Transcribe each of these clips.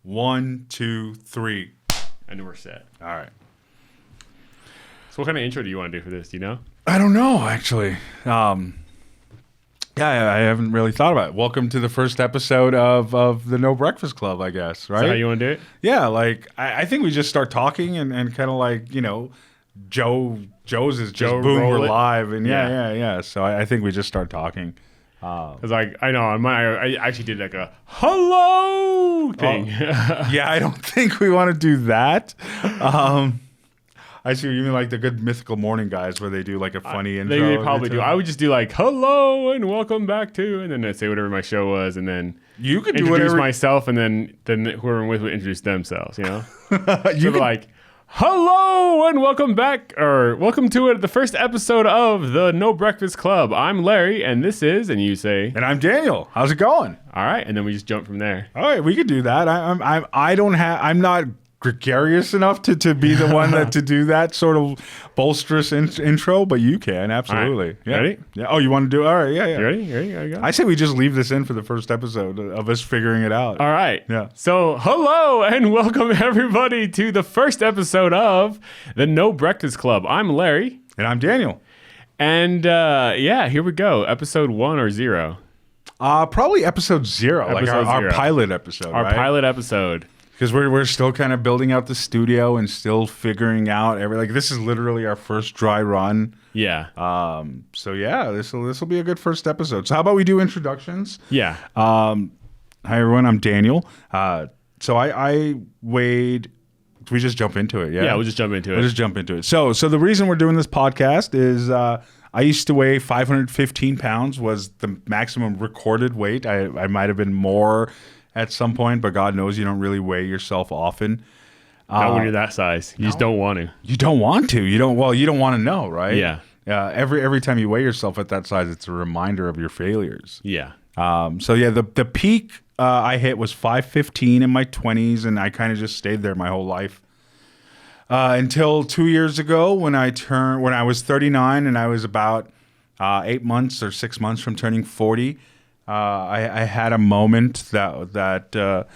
1, 2, 3. And we're set. All right. So what kind of intro do you want to do for this? Do you know? I don't know, actually. Yeah, I haven't really thought about it. Welcome to the first episode of the No Breakfast Club, I guess, right? Is that how you want to do it? Yeah, like, I think we just start talking and kind of like, you know, Joe's is just Joe boom, we're roll it. live. And Yeah. yeah. So I think we just start talking. Because I know on mine, I actually did like a hello thing. Yeah, I don't think we want to do that. I see what you mean, like the good mythical morning guys where they do like a funny intro. They probably do. I would just do like hello and welcome back to, and then I'd say whatever my show was, and then You could do introduce whatever. myself, and then whoever I'm with would introduce themselves. You know, You so could, like hello and welcome back, or welcome to it, the first episode of the No Breakfast Club. I'm Larry, and this is, and you say, and I'm Daniel. How's it going? all right, and then we just jump from there. All right, we could do that. I'm not gregarious enough to be the one to do that sort of bolsterous intro, but you can absolutely. All right. Yeah. Ready? Yeah. Oh, you want to do? All right. Yeah. You ready? You ready? You go. I say we just leave this in for the first episode of us figuring it out. All right. Yeah. So, hello and welcome everybody to the first episode of the No Breakfast Club. I'm Larry. And I'm Daniel. And yeah, here we go. Episode 1 or 0. Probably episode 0, like Episode our 0. pilot episode. Our pilot episode. Because we're still kind of building out the studio and still figuring out this is literally our first dry run. Yeah. So yeah, this will be a good first episode. So how about we do introductions? Yeah. Hi everyone, I'm Daniel. So I weighed. We just jump into it. Yeah, we'll just jump into it. We'll just jump into it. So the reason we're doing this podcast is I used to weigh 515 pounds was the maximum recorded weight. I might have been more at some point, but God knows you don't really weigh yourself often. Not when you're that size. You just don't want to. You don't want to. You don't want to know, right? Yeah. Every time you weigh yourself at that size, it's a reminder of your failures. Yeah. So yeah, the peak I hit was 515 in my 20s, and I kind of just stayed there my whole life until 2 years ago when I was 39 and I was about 8 months or 6 months from turning 40. I had a moment that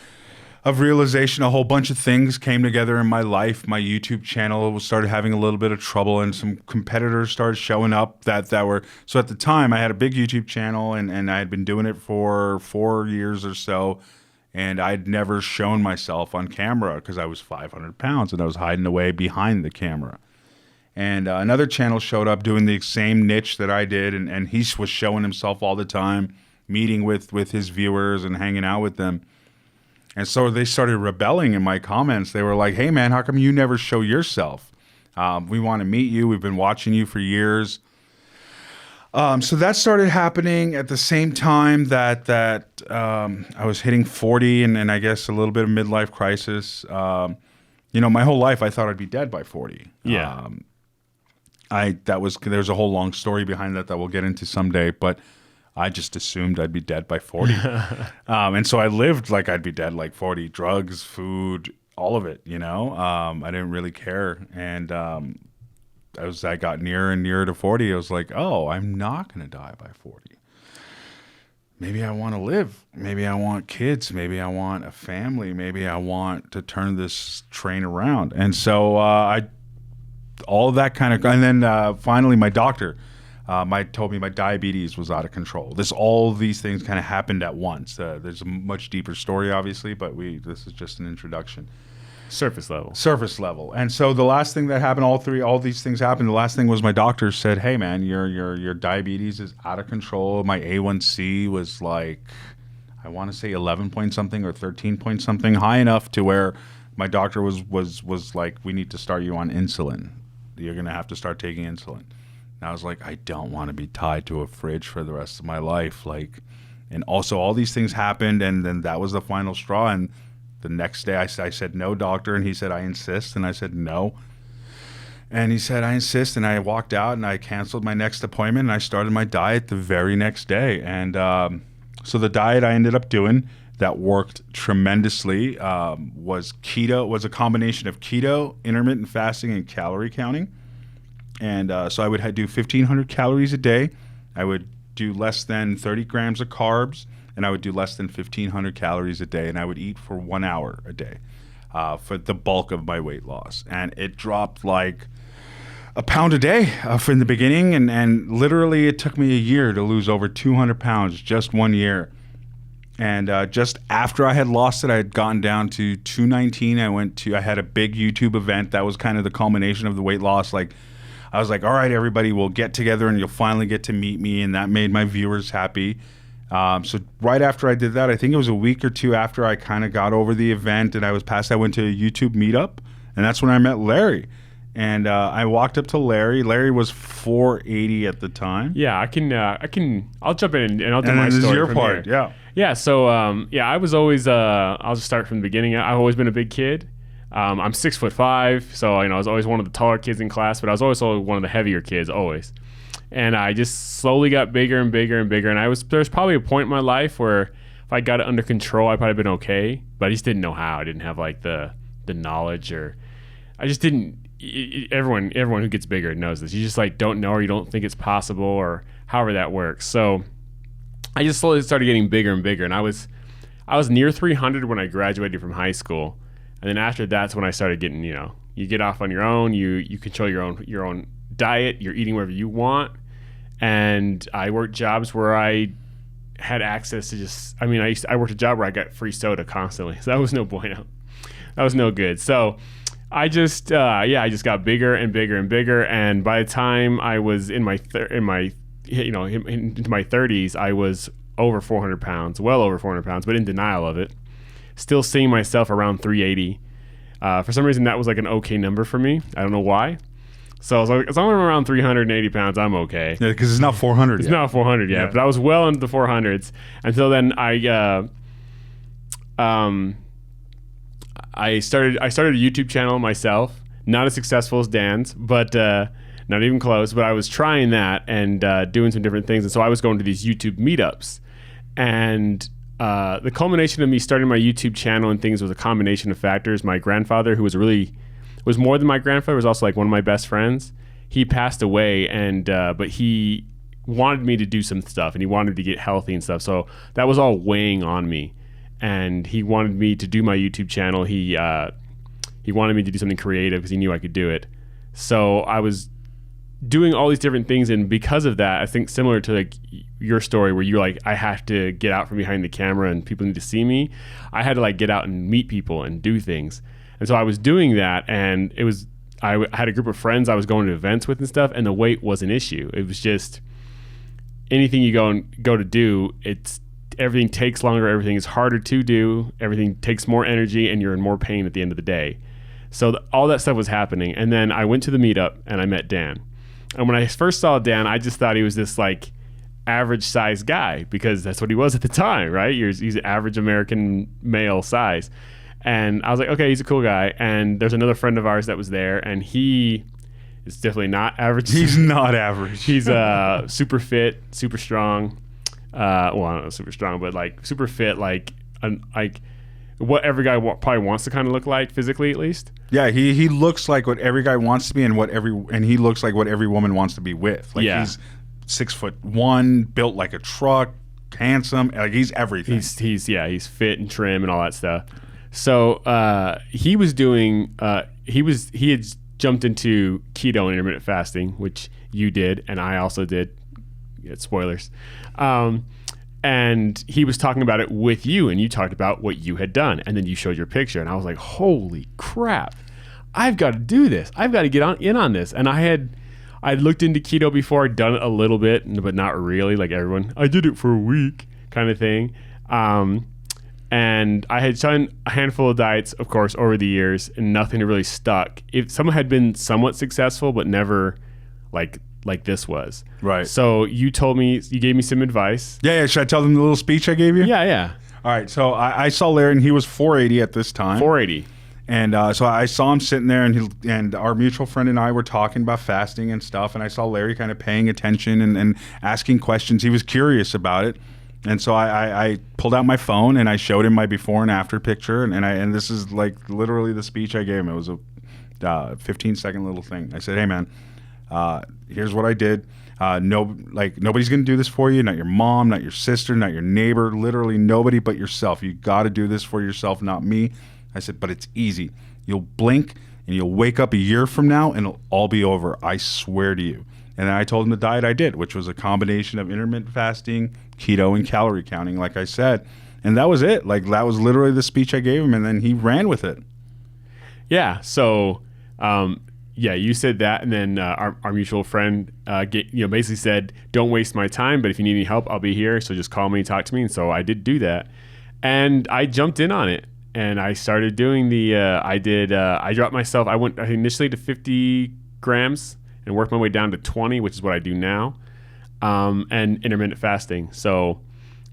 of realization. A whole bunch of things came together in my life. My YouTube channel started having a little bit of trouble, and some competitors started showing up that were. So at the time, I had a big YouTube channel, and I had been doing it for 4 years or so, and I'd never shown myself on camera because I was 500 pounds, and I was hiding away behind the camera. And another channel showed up doing the same niche that I did, and he was showing himself all the time, meeting with his viewers and hanging out with them. And so they started rebelling in my comments. They were like, hey, man, how come you never show yourself? We want to meet you. We've been watching you for years. So that started happening at the same time that I was hitting 40 and I guess a little bit of midlife crisis. My whole life I thought I'd be dead by 40. Yeah. There's a whole long story behind that we'll get into someday, but I just assumed I'd be dead by 40. And so I lived like I'd be dead like 40, drugs, food, all of it, I didn't really care. And as I got nearer and nearer to 40, I was like, oh, I'm not going to die by 40. Maybe I want to live. Maybe I want kids. Maybe I want a family. Maybe I want to turn this train around. And so all of that kind of, and then finally my doctor told me my diabetes was out of control. All these things kind of happened at once. There's a much deeper story, obviously, but this is just an introduction. Surface level. Surface level. And so the last thing that happened, all these things happened. The last thing was my doctor said, hey man, your diabetes is out of control. My A1C was like, I want to say 11 point something or 13 point something, high enough to where my doctor was like, we need to start you on insulin. You're going to have to start taking insulin. And I was like, I don't want to be tied to a fridge for the rest of my life. And also all these things happened, and then that was the final straw. And the next day I said, no, doctor. And he said, I insist. And I said, no. And he said, I insist. And I walked out and I canceled my next appointment and I started my diet the very next day. And so the diet I ended up doing that worked tremendously was a combination of keto, intermittent fasting, and calorie counting. And so I would do 1,500 calories a day. I would do less than 30 grams of carbs and I would do less than 1,500 calories a day, and I would eat for 1 hour a day for the bulk of my weight loss. And it dropped like a pound a day in the beginning, and literally it took me a year to lose over 200 pounds, just 1 year. And just after I had lost it, I had gotten down to 219. I had a big YouTube event. That was kind of the culmination of the weight loss. Like, I was like, all right, everybody, we'll get together and you'll finally get to meet me. And that made my viewers happy. So right after I did that, I think it was a week or two after I kind of got over the event and I went to a YouTube meetup. And that's when I met Larry. And I walked up to Larry. Larry was 480 at the time. Yeah, I'll jump in and I'll do my story. And this is your part, here. Yeah. Yeah, so I was always, I'll just start from the beginning. I've always been a big kid. I'm 6'5", so I was always one of the taller kids in class, but I was also one of the heavier kids, always. And I just slowly got bigger and bigger and bigger. And there's probably a point in my life where if I got it under control, I'd probably been okay, but I just didn't know how. I didn't have like the knowledge, or I just didn't. Everyone who gets bigger knows this. You just like don't know, or you don't think it's possible, or however that works. So I just slowly started getting bigger and bigger, and I was near 300 when I graduated from high school, and then after that's when I started getting, you get off on your own, you control your own diet, you're eating wherever you want, and I worked jobs where I had access to I worked a job where I got free soda constantly, so that was no bueno, that was no good. So I just got bigger and bigger and bigger, and by the time I was into my 30s, I was over 400 pounds, well over 400 pounds, but in denial of it. Still seeing myself around 380. For some reason, that was like an okay number for me. I don't know why. So as long as I'm around 380 pounds, I'm okay. Yeah, because it's not 400 It's not 400 yet, but I was well into the 400s. Until then, I started a YouTube channel myself. Not as successful as Dan's, but not even close. But I was trying that and doing some different things. And so I was going to these YouTube meetups. And the culmination of me starting my YouTube channel and things was a combination of factors. My grandfather, who was more than my grandfather, was also like one of my best friends. He passed away, and but he wanted me to do some stuff, and he wanted to get healthy and stuff. So that was all weighing on me. And he wanted me to do my YouTube channel. He wanted me to do something creative because he knew I could do it. So I was doing all these different things, and because of that, I think similar to like your story where you're like, I have to get out from behind the camera and people need to see me. I had to like get out and meet people and do things. And so I was doing that, and I had a group of friends I was going to events with and stuff, and the weight was an issue. It was just anything you go to do, everything takes longer, everything is harder to do, everything takes more energy, and you're in more pain at the end of the day. So all that stuff was happening. And then I went to the meetup and I met Dan. And when I first saw Dan, I just thought he was this like average size guy, because that's what he was at the time, right? He's an average American male size. And I was like, okay, he's a cool guy. And there's another friend of ours that was there, and he is definitely not average. He's not average. He's super fit, super strong. Well, I don't know, super strong, but like super fit, like what every guy probably wants to kind of look like physically, at least. Yeah, he looks like what every guy wants to be, and he looks like what every woman wants to be with. Like he's 6'1", built like a truck, handsome, like he's everything. He's fit and trim and all that stuff. So he had jumped into keto and intermittent fasting, which you did, and I also did. Spoilers. And he was talking about it with you, and you talked about what you had done, and then you showed your picture, and I was like, holy crap, I've got to do this. I've got to get in on this. And I'd looked into keto before. I'd done it a little bit, but not really, like everyone. I did it for a week kind of thing. And I had done a handful of diets, of course, over the years, and nothing really stuck. If someone had been somewhat successful, but never like this was. Right. So you gave me some advice. Yeah. Should I tell them the little speech I gave you? Yeah. All right. So I saw Larry, and he was 480 at this time. 480. And so I saw him sitting there, and our mutual friend and I were talking about fasting and stuff. And I saw Larry kind of paying attention and asking questions. He was curious about it. And so I pulled out my phone and I showed him my before and after picture. And this is like literally the speech I gave him. It was a 15-second little thing. I said, hey, man, here's what I did. Nobody's going to do this for you. Not your mom, not your sister, not your neighbor, literally nobody but yourself. You got to do this for yourself, not me. I said, but it's easy. You'll blink and you'll wake up a year from now and it'll all be over. I swear to you. And then I told him the diet I did, which was a combination of intermittent fasting, keto, and calorie counting, like I said. And that was it. Like, that was literally the speech I gave him, and then he ran with it. Yeah. So, you said that, and then our mutual friend, basically said, "Don't waste my time. But if you need any help, I'll be here. So just call me, talk to me." And so I did do that, and I jumped in on it, and I started doing I dropped myself. I went initially to 50 grams and worked my way down to 20, which is what I do now, and intermittent fasting. So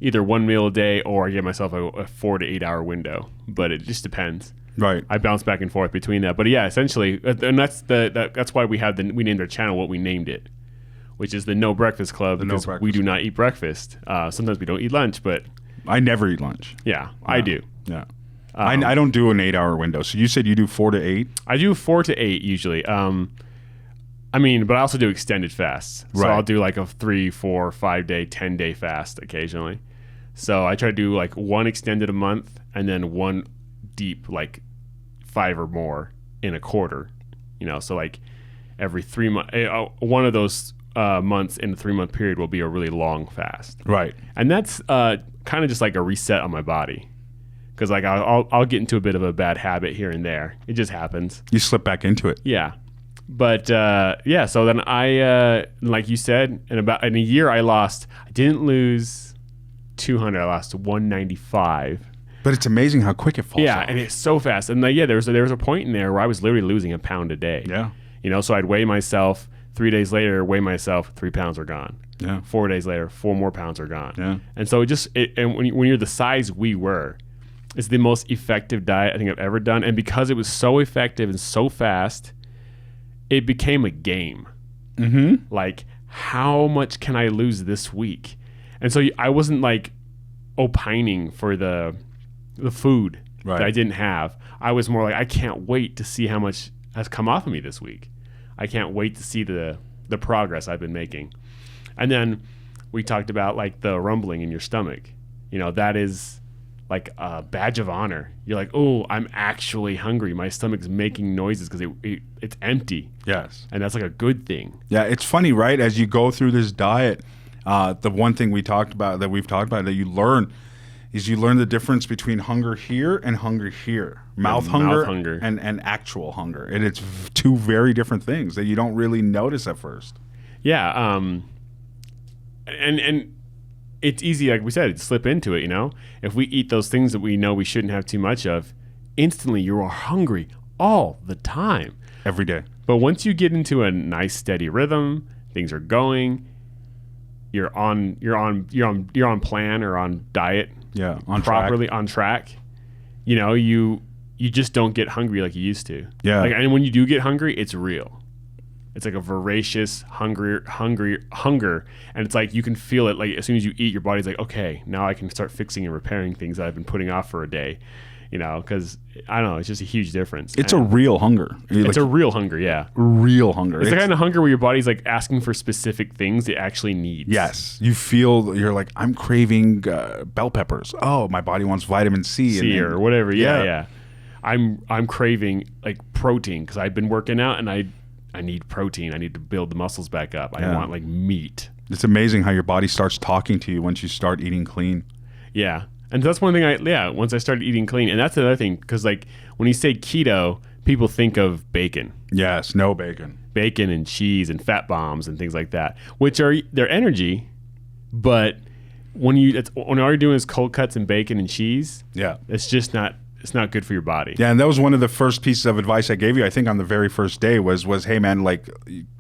either one meal a day, or I give myself a 4 to 8 hour window, but it just depends. Right. I bounce back and forth between that. But yeah, essentially, and that's why we named our channel what we named it, which is the No Breakfast Club, because we do not eat breakfast. Sometimes we don't eat lunch, but I never eat lunch. Yeah, I do. Yeah. I don't do an 8 hour window. So you said you do 4 to 8? I do 4 to 8 usually. But I also do extended fasts. So I'll do like a 3, 4, 5 day, 10 day fast occasionally. So I try to do like one extended a month and then one deep, like 5 or more in a quarter. So like every 3 months, one of those months in the 3 month period will be a really long fast. Right. And that's kind of just like a reset on my body. Because like I'll get into a bit of a bad habit here and there. It just happens. You slip back into it. Yeah. But so then I, like you said, in a year I didn't lose 200, I lost 195. But it's amazing how quick it falls off. And it's so fast. And there was a point in there where I was literally losing a pound a day. Yeah. So I'd weigh myself 3 days later, 3 pounds are gone. Yeah. 4 days later, 4 more pounds are gone. Yeah. And so when you're the size we were, it's the most effective diet I think I've ever done. And because it was so effective and so fast, it became a game. Mm-hmm. Like, how much can I lose this week? And so I wasn't like opining for the food that I didn't have. I was more like, I can't wait to see how much has come off of me this week. I can't wait to see the progress I've been making. And then we talked about like the rumbling in your stomach. That is like a badge of honor. You're like, oh, I'm actually hungry. My stomach's making noises because it's empty. Yes. And that's like a good thing. Yeah, it's funny, right? As you go through this diet, the one thing we've talked about that you learn the difference between hunger here and hunger here. Mouth hunger. And actual hunger. And it's two very different things that you don't really notice at first. Yeah. And it's easy, like we said, to slip into it, If we eat those things that we know we shouldn't have too much of, instantly you are hungry all the time. Every day. But once you get into a nice steady rhythm, things are going, you're on plan or on diet. Yeah, on track. You just don't get hungry like you used to. Yeah. And when you do get hungry, it's real. It's like a voracious hunger, and it's like you can feel it. Like as soon as you eat, your body's like, okay, now I can start fixing and repairing things that I've been putting off for a day. Because I don't know, it's just a huge difference. It's a real hunger. It's a real hunger, yeah. Real hunger. It's the kind of hunger where your body's like asking for specific things it actually needs. Yes, you're like, I'm craving bell peppers. Oh, my body wants vitamin C or whatever. Yeah. I'm craving like protein because I've been working out and I need protein. I need to build the muscles back up. I want like meat. It's amazing how your body starts talking to you once you start eating clean. Yeah. And that's one thing once I started eating clean. And that's another thing, because like when you say keto, people think of bacon. Yes, no bacon. Bacon and cheese and fat bombs and things like that, which are their energy. But when all you're doing is cold cuts and bacon and cheese, it's just not. It's not good for your body. Yeah, and that was one of the first pieces of advice I gave you, I think, on the very first day was, hey, man, like,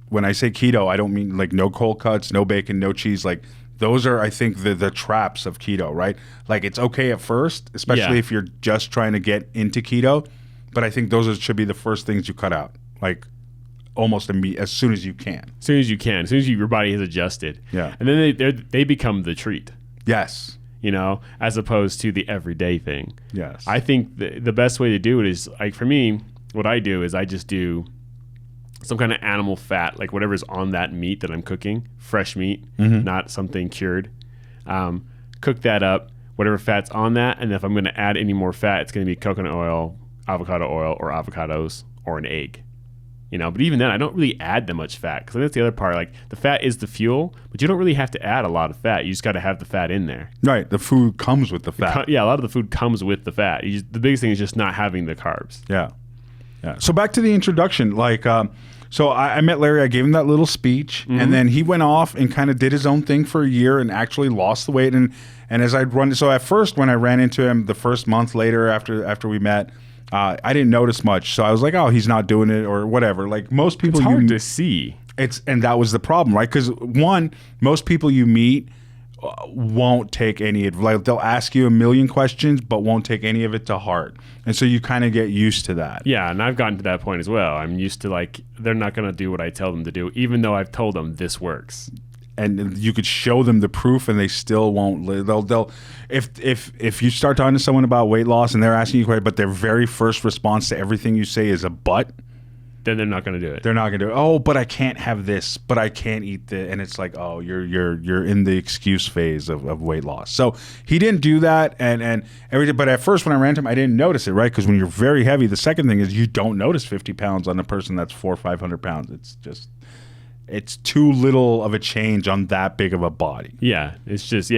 when I say keto, I don't mean, like, no cold cuts, no bacon, no cheese. Like, those are, I think, the traps of keto, right? Like, it's okay at first, especially if you're just trying to get into keto. But I think those should be the first things you cut out, like, almost as soon as you can. As soon as your body has adjusted. Yeah. And then they become the treat. Yes. As opposed to the everyday thing. Yes. I think the best way to do it is, like, for me, what I do is I just do some kind of animal fat, like whatever's on that meat that I'm cooking, fresh meat, not something cured. Cook that up, whatever fat's on that, and if I'm going to add any more fat, it's going to be coconut oil, avocado oil, or avocados, or an egg. But even then, I don't really add that much fat, because that's the other part. Like, the fat is the fuel, but you don't really have to add a lot of fat. You just got to have the fat in there. Right. The food comes with the fat. Yeah, a lot of the food comes with the fat. The biggest thing is just not having the carbs. Yeah. So back to the introduction. So I met Larry. I gave him that little speech, and then he went off and kind of did his own thing for a year and actually lost the weight. And as I'd run, so at first when I ran into him the first month later after we met, I didn't notice much. So I was like, oh, he's not doing it or whatever. Like most people, it's hard to see. And that was the problem, right? Because most people you meet won't take any advice. Like, they'll ask you a million questions, but won't take any of it to heart. And so you kind of get used to that. Yeah, and I've gotten to that point as well. I'm used to, like, they're not going to do what I tell them to do, even though I've told them this works. And you could show them the proof, and they still won't. They'll if you start talking to someone about weight loss and they're asking you questions, but their very first response to everything you say is a but. Then they're not going to do it. They're not going to do it. Oh, but I can't have this. But I can't eat this. And it's like, oh, you're in the excuse phase of weight loss. So he didn't do that, and everything. But at first, when I ran into him, I didn't notice it, right? Because when you're very heavy, the second thing is you don't notice 50 pounds on a person that's 400 or 500 pounds. It's too little of a change on that big of a body. Yeah, it's just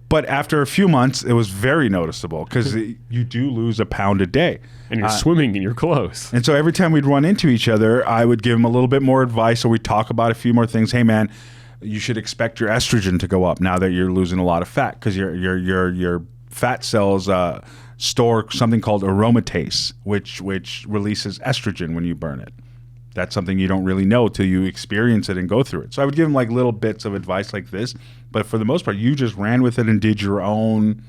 But after a few months, it was very noticeable because you do lose a pound a day. And you're swimming in your clothes. And so every time we'd run into each other, I would give him a little bit more advice, or we'd talk about a few more things. Hey, man, you should expect your estrogen to go up now that you're losing a lot of fat, because your fat cells store something called aromatase, which releases estrogen when you burn it. That's something you don't really know till you experience it and go through it. So I would give him like little bits of advice like this, but for the most part, you just ran with it and did your own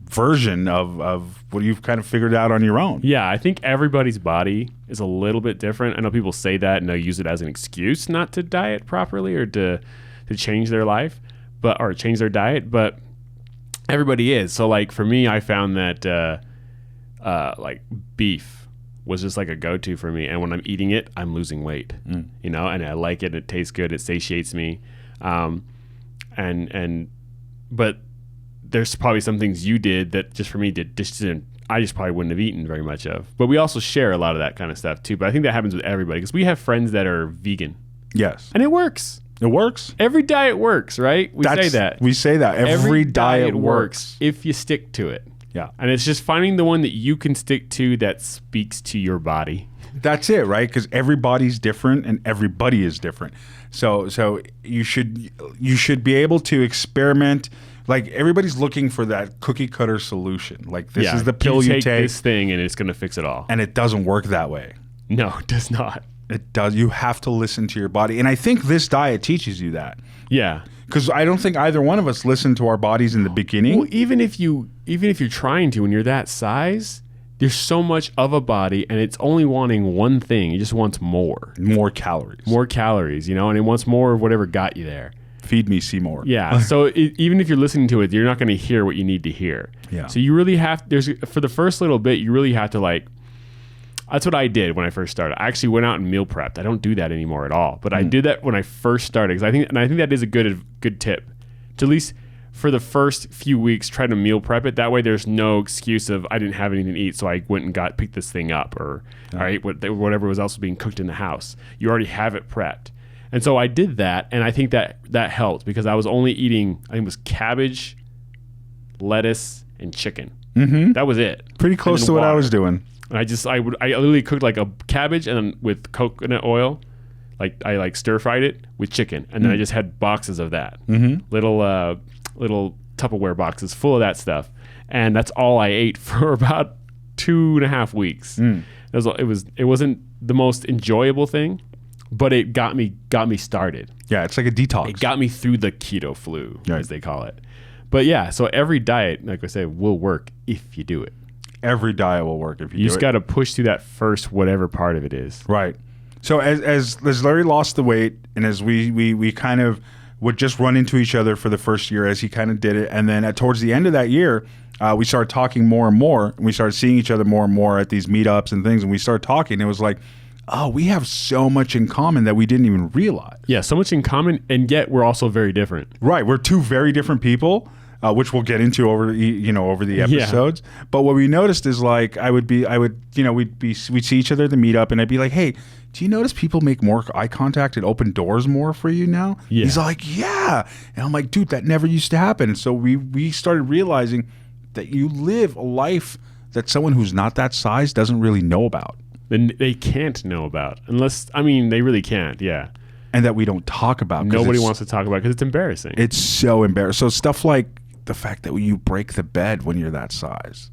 version of what you've kind of figured out on your own. Yeah, I think everybody's body is a little bit different. I know people say that and they use it as an excuse not to diet properly or to change their life, or change their diet, but everybody is. So like for me, I found that like beef was just like a go-to for me, and when I'm eating it, I'm losing weight. And I like it. It tastes good. It satiates me. But there's probably some things you did that just for me I just probably wouldn't have eaten very much of. But we also share a lot of that kind of stuff too. But I think that happens with everybody, because we have friends that are vegan. Yes. And it works. It works. Every diet works, right? We say that. We say that. Every diet works if you stick to it. Yeah. And it's just finding the one that you can stick to that speaks to your body. That's it, right? Because everybody's different and everybody is different. So you should be able to experiment. Like, everybody's looking for that cookie cutter solution. Like, this is the pill you take. This thing and it's going to fix it all. And it doesn't work that way. No, it does not. It does. You have to listen to your body. And I think this diet teaches you that. Yeah. Because I don't think either one of us listened to our bodies in the beginning. Well, even if you're trying to, when you're that size, there's so much of a body and it's only wanting one thing. It just wants more. More calories. More calories, and it wants more of whatever got you there. Feed me, see more. Yeah. So even if you're listening to it, you're not going to hear what you need to hear. Yeah. So you really for the first little bit, you really have to that's what I did when I first started. I actually went out and meal prepped. I don't do that anymore at all. But I did that when I first started, because I think that is a good tip. To at least for the first few weeks, try to meal prep it. That way there's no excuse of I didn't have anything to eat, so I went and picked this thing up, or whatever was also being cooked in the house. You already have it prepped. And so I did that, and I think that helped, because I was only eating, I think it was cabbage, lettuce, and chicken. Mm-hmm. That was it. Pretty close to what I was doing. And I literally cooked like a cabbage, and then with coconut oil, I stir fried it with chicken, and then I just had boxes of that, little Tupperware boxes full of that stuff, and that's all I ate for about 2.5 weeks. It wasn't the most enjoyable thing, but it got me started. Yeah, it's like a detox. It got me through the keto flu, as they call it. But yeah, so every diet, like I said, will work if you do it. Every diet will work if you do it. You just got to push through that first, whatever part of it is. Right. So as Larry lost the weight, and as we kind of would just run into each other for the first year as he kind of did it, and then towards the end of that year, we started talking more and more, and we started seeing each other more and more at these meetups and things, and we started talking. It was like, oh, we have so much in common that we didn't even realize. Yeah, so much in common, and yet we're also very different. Right. We're two very different people, which we'll get into over the episodes. Yeah. But what we noticed is like we'd see each other at the meetup, and I'd be like, hey, do you notice people make more eye contact and open doors more for you now? Yeah. He's like, yeah. And I'm like, dude, that never used to happen. And so we started realizing that you live a life that someone who's not that size doesn't really know about. And they can't know about unless, I mean, they really can't. Yeah. And that we don't talk about. Nobody wants to talk about because it's embarrassing. It's so embarrassing. So stuff like the fact that you break the bed when you're that size.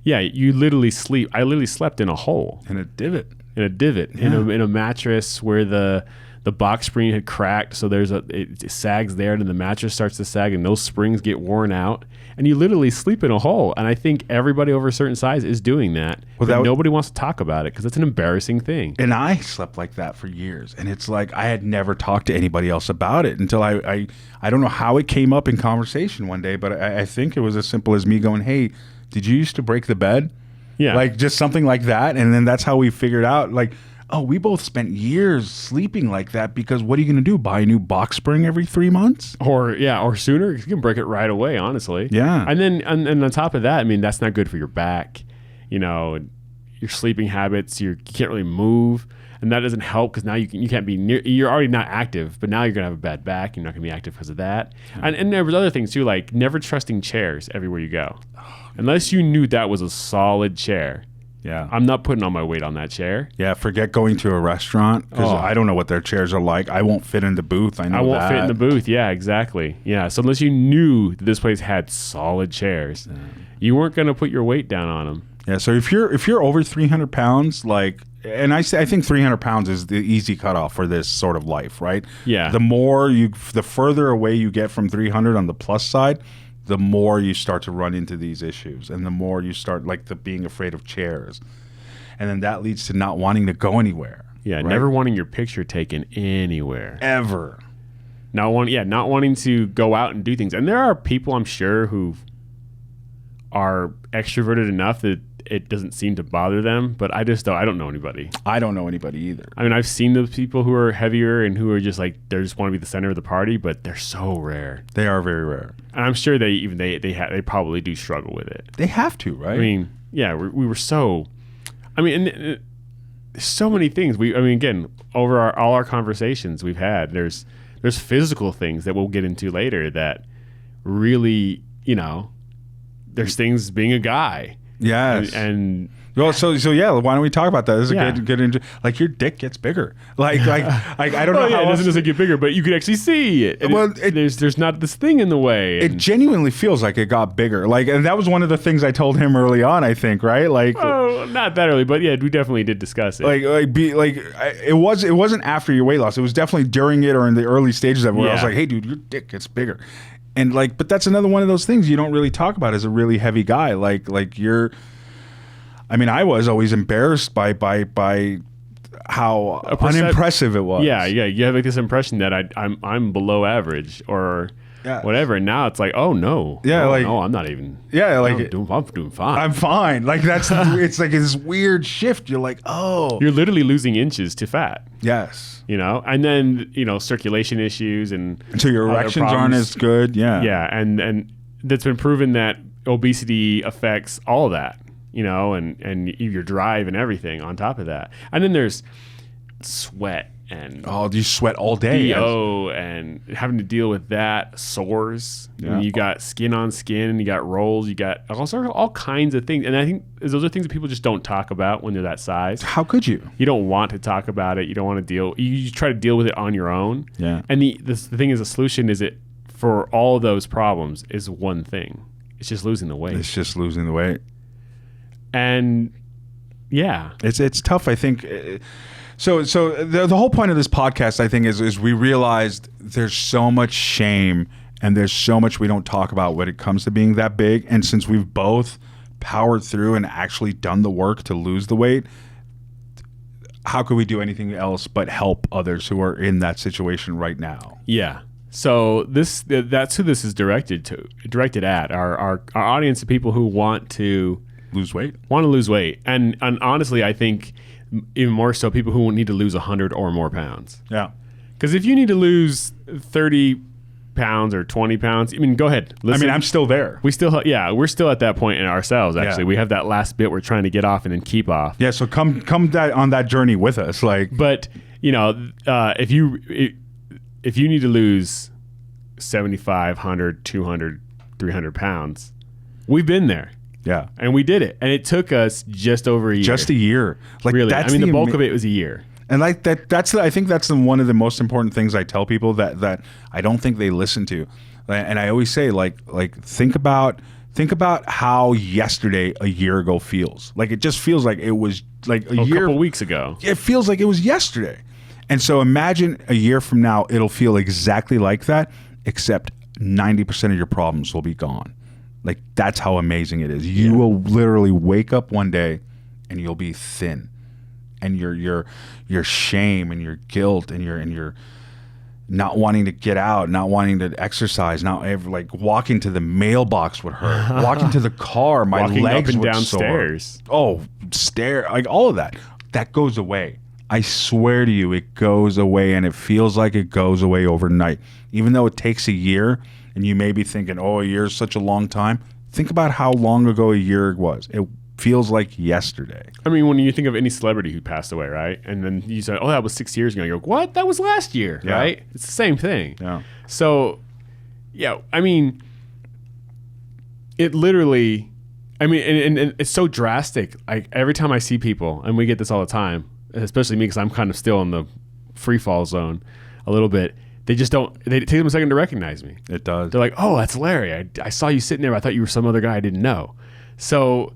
Yeah, you literally sleep. I literally slept in a hole. In a divot. Yeah. In a mattress where the box spring had cracked, so it sags there, and then the mattress starts to sag, and those springs get worn out, and you literally sleep in a hole. And I think everybody over a certain size is doing that. Well, but nobody wants to talk about it because it's an embarrassing thing. And I slept like that for years, and it's like I had never talked to anybody else about it until I don't know how it came up in conversation one day, but I think it was as simple as me going, "Hey, did you used to break the bed?" Yeah, like just something like that, and then that's how we figured out like. Oh, we both spent years sleeping like that because what are you going to do? Buy a new box spring every 3 months? Or sooner. You can break it right away, honestly. Yeah. And then and on top of that, I mean, that's not good for your back. You know, your sleeping habits, you can't really move. And that doesn't help because now you can't be near, you're already not active, but now you're going to have a bad back. You're not going to be active because of that. And there was other things too, like never trusting chairs everywhere you go. Unless you knew that was a solid chair. Yeah, I'm not putting all my weight on that chair. Yeah, forget going to a restaurant because I don't know what their chairs are like. I won't fit in the booth. I won't fit in the booth. Yeah, exactly. Yeah, so unless you knew that this place had solid chairs, you weren't going to put your weight down on them. Yeah, so if you're over 300 pounds, like, and I think 300 pounds is the easy cutoff for this sort of life, right? Yeah. The further away you get from 300 on the plus side, the more you start to run into these issues, and the more you start being afraid of chairs, and then that leads to not wanting to go anywhere. Yeah, right? Never wanting your picture taken anywhere ever. Not wanting to go out and do things. And there are people, I'm sure, who are extroverted enough that it doesn't seem to bother them, but I don't know anybody. I don't know anybody either. I mean, I've seen those people who are heavier and who are just like, they just want to be the center of the party, but they're so rare. They are very rare. And I'm sure they probably do struggle with it. They have to, right? I mean, yeah, we were so, I mean, and there's so many things. Again, over all our conversations we've had, there's physical things that we'll get into later that really, there's things being a guy. Yes. And well, so yeah, why don't we talk about that? This is a good like your dick gets bigger. Like I don't know how it doesn't get bigger, but you can actually see it. There's not this thing in the way. It genuinely feels like it got bigger. Like, and that was one of the things I told him early on, I think, right? Like, oh, not that early, but yeah, we definitely did discuss it. It wasn't after your weight loss. It was definitely during it or in the early stages of it where I was like, hey dude, your dick gets bigger. And but that's another one of those things you don't really talk about as a really heavy guy. I was always embarrassed by how unimpressive it was. Yeah. You have this impression that I'm below average or whatever. And now it's like, oh no. Yeah, no, I'm not even. Yeah, I'm doing fine. I'm fine. Like it's like this weird shift. You're like, oh. You're literally losing inches to fat. Yes. And then, circulation issues and so your erections aren't as good. Yeah. Yeah. And that's been proven that obesity affects all of that, and your drive and everything on top of that. And then there's sweat and you sweat all day. And having to deal with that, sores. Yeah. And you got skin on skin, you got rolls, you got all kinds of things. And I think those are things that people just don't talk about when they're that size. How could you? You don't want to talk about it. You don't want to deal. You try to deal with it on your own. Yeah. And the thing is, the solution is for all of those problems is one thing. It's just losing the weight. And yeah, it's tough. I think. So the whole point of this podcast, I think, is we realized there's so much shame and there's so much we don't talk about when it comes to being that big. And since we've both powered through and actually done the work to lose the weight, how could we do anything else but help others who are in that situation right now? Yeah. So that's who this is directed at our audience of people who want to lose weight. And honestly, I think even more so people who need to lose 100 or more pounds. Yeah. Because if you need to lose 30 pounds or 20 pounds, I mean, go ahead. Listen. I mean, I'm still there. We're still at that point in ourselves. Actually, Yeah. we have that last bit we're trying to get off and then keep off. Yeah. So come on that journey with us. Like, But if you need to lose 75, 100, 200, 300 pounds, we've been there. yeah, And we did it. And it took us just over a year. just a year. Like, Really. that's The bulk of it was a year. And like that's I think that's one of the most important things I tell people that I don't think they listen to. And I always say like think about how yesterday a year ago feels. Like, it just feels like it was like a couple weeks ago. It feels like it was yesterday. And so imagine a year from now, it'll feel exactly like that, except 90% of your problems will be gone. Like, that's how amazing it is. You will literally wake up one day and you'll be thin. And your shame and your guilt and your not wanting to get out, not wanting to exercise, not ever, like, walking to the mailbox would hurt, walking to the car, my Walking legs up and would downstairs. sore. Like, all of that goes away. I swear to you, it goes away, and it feels like it goes away overnight. Even though it takes a year, and you may be thinking, "Oh, a year is such a long time." Think about how long ago a year was. It feels like yesterday. I mean, when you think of any celebrity who passed away, right? And then you say, "Oh, that was 6 years ago." You go, "What? That was last year," Yeah. right? It's the same thing. Yeah. So, yeah, I mean, it literally, I mean, and it's so drastic. Like, every time I see people, and we get this all the time, especially me because I'm kind of still in the free fall zone a little bit. They just don't. They take them a second to recognize me. It does. They're like, "Oh, that's Larry. I saw you sitting there. I thought you were some other guy I didn't know." So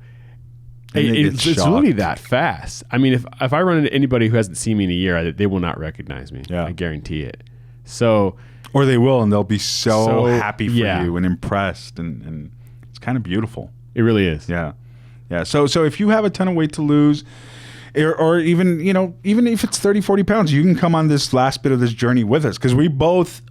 it's really that fast. I mean, if I run into anybody who hasn't seen me in a year, they will not recognize me. Yeah. I guarantee it. So, or they will, and they'll be so happy for yeah. you and impressed, and it's kind of beautiful. it really is. Yeah. So if you have a ton of weight to lose, or even if it's 30, 40 pounds, you can come on this last bit of this journey with us, because we're both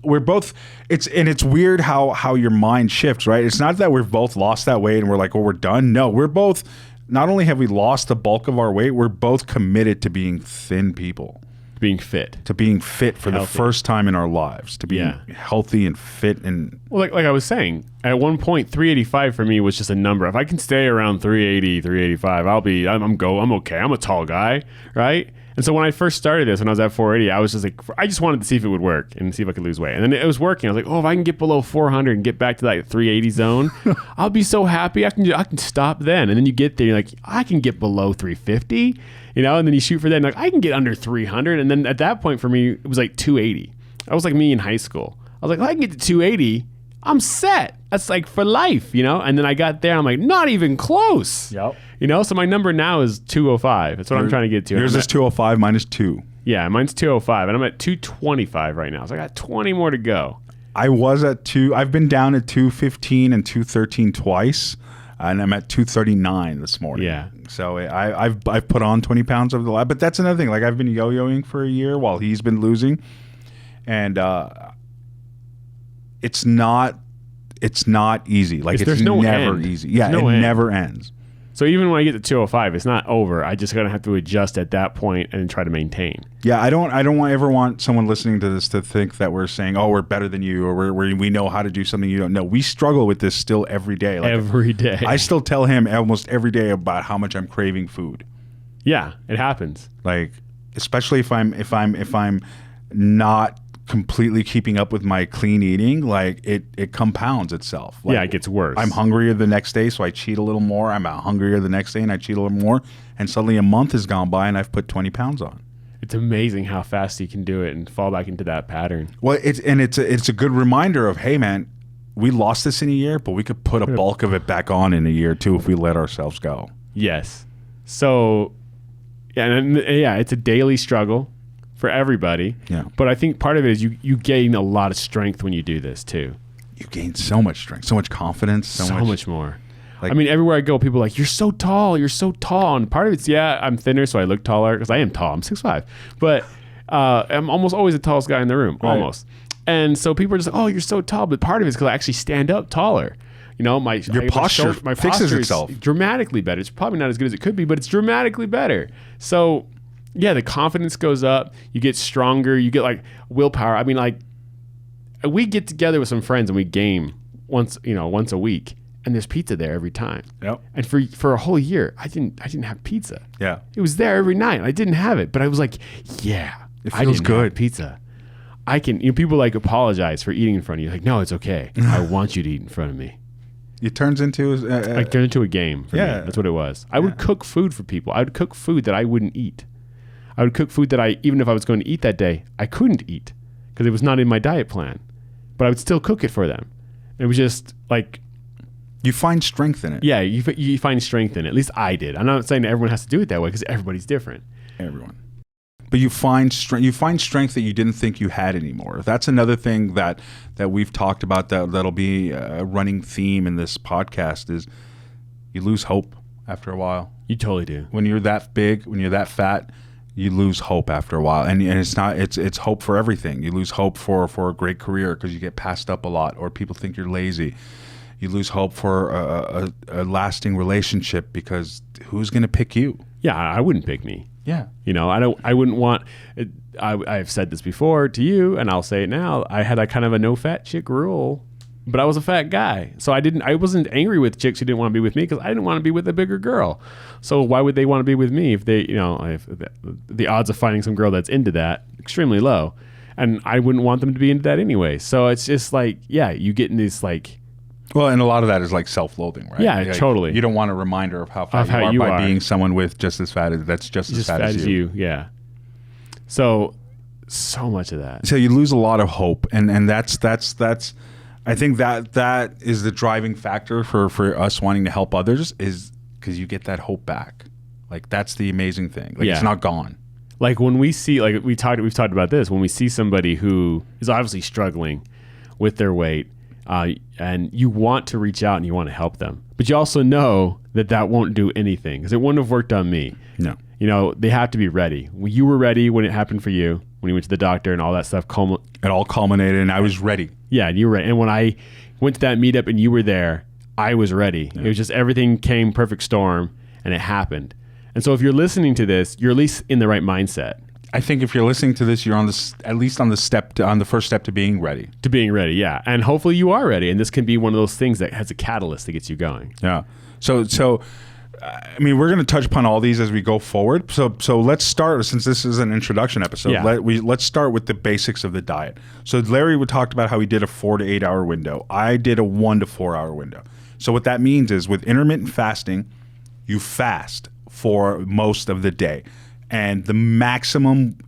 it's weird how your mind shifts, right? It's not that we've both lost that weight and we're like, "Oh, we're done." No, we're both, not only have we lost the bulk of our weight, we're both committed to being thin people. Being fit. To being fit for Healthy. the first time in our lives, to being healthy and fit. And Well, like I was saying, at one point, 385 for me was just a number. If I can stay around 380, 385, I'm okay. I'm a tall guy, right? And so when I first started this, when I was at 480, I was just like, I just wanted to see if it would work and see if I could lose weight. And then it was working. I was like, oh, if I can get below 400 and get back to that 380 zone, I'll be so happy. I can stop then. And then you get there, you're like, I can get below 350, and then you shoot for that. And like, I can get under 300. And then at that point for me, it was like 280. I was like me in high school. I was like, if I can get to 280, I'm set. That's like for life, And then I got there, I'm like, not even close. Yep. So my number now is 205. That's what I'm trying to get to. Yours is 205, mine is 2. Yeah, mine's 205, and I'm at 225 right now. So I got 20 more to go. I was at 2. I've been down at 215 and 213 twice, and I'm at 239 this morning. Yeah. So I've put on 20 pounds over the last. But that's another thing. Like, I've been yo-yoing for a year while he's been losing, and it's not easy. Like, it's no never end. easy. Yeah, no it end. never ends. So even when I get to 205, it's not over. I just gotta have to adjust at that point and try to maintain. Yeah, I don't ever want someone listening to this to think that we're saying, "Oh, we're better than you," or we know how to do something you don't know. We struggle with this still every day. Like, Every day. I still tell him almost every day about how much I'm craving food. Yeah, it happens. Like, especially if I'm not completely keeping up with my clean eating, like it compounds itself. Like, Yeah, it gets worse. I'm hungrier the next day, so I cheat a little more. I'm hungrier the next day, and I cheat a little more. And suddenly a month has gone by, and I've put 20 pounds on. It's amazing how fast you can do it and fall back into that pattern. Well, it's a good reminder of, hey, man, we lost this in a year, but we could put a bulk of it back on in a year too if we let ourselves go. Yes. So, it's a daily struggle for everybody. Yeah. But I think part of it is you gain a lot of strength when you do this too. You gain so much strength, so much confidence, so much more. Like, I mean, everywhere I go, people are like, you're so tall. And part of it's, I'm thinner, so I look taller because I am tall. I'm 6'5". But I'm almost always the tallest guy in the room, almost. And so people are just like, oh, you're so tall. But part of it is because I actually stand up taller. My posture my fixes posture itself is dramatically better. It's probably not as good as it could be, but it's dramatically better. So Yeah, the confidence goes up. You get stronger. You get like willpower. I mean, like we get together with some friends and we game once a week, and there's pizza there every time. Yep. And for a whole year, I didn't have pizza. Yeah. It was there every night. I didn't have it, but I was like, yeah, it feels good. Pizza. I can. People like apologize for eating in front of you. Like, no, it's okay. I want you to eat in front of me. It turns into like turned into a game for me. That's what it was. I would cook food for people. I would cook food that I wouldn't eat. I would cook food that even if I was going to eat that day, I couldn't eat because it was not in my diet plan. But I would still cook it for them. It was just like... You find strength in it. Yeah, you find strength in it. At least I did. I'm not saying that everyone has to do it that way because everybody's different. Everyone. But you find strength that you didn't think you had anymore. That's another thing that we've talked about that'll be a running theme in this podcast is you lose hope after a while. You totally do. When you're that big, when you're that fat, you lose hope after a while. And it's hope for everything. You lose hope for a great career because you get passed up a lot or people think you're lazy. You lose hope for a lasting relationship because who's going to pick you? Yeah, I wouldn't pick me. Yeah. I wouldn't want it. I've said this before to you and I'll say it now. I had a kind of a no fat chick rule, but I was a fat guy. So I wasn't angry with chicks who didn't want to be with me because I didn't want to be with a bigger girl. So why would they want to be with me if they, if the odds of finding some girl that's into that extremely low, and I wouldn't want them to be into that anyway. So it's just like, yeah, you get in this like, well, and a lot of that is like self-loathing, right? Yeah, totally. You don't want a reminder of how fat you are by being someone with just as fat as you. Yeah. So much of that. So you lose a lot of hope, and that's I think that is the driving factor for us wanting to help others is because you get that hope back. Like that's the amazing thing. Like it's not gone. Like when we see, like we've talked about this, when we see somebody who is obviously struggling with their weight. And you want to reach out and you want to help them, but you also know that won't do anything because it wouldn't have worked on me. No, they have to be ready. You were ready when it happened for you, when you went to the doctor and all that stuff. It all culminated and I was ready. Yeah, you were ready. And when I went to that meetup and you were there, I was ready. Yeah. It was just everything came perfect storm and it happened. And so if you're listening to this, you're at least in the right mindset. I think if you're listening to this, you're on the first step to being ready. To being ready, yeah. And hopefully you are ready. And this can be one of those things that has a catalyst that gets you going. Yeah. So I mean, we're going to touch upon all these as we go forward. So let's start, since this is an introduction episode, let's start with the basics of the diet. So Larry talked about how he did a 4 to 8 hour window. I did a 1 to 4 hour window. So what that means is with intermittent fasting, you fast for most of the day. And the maximum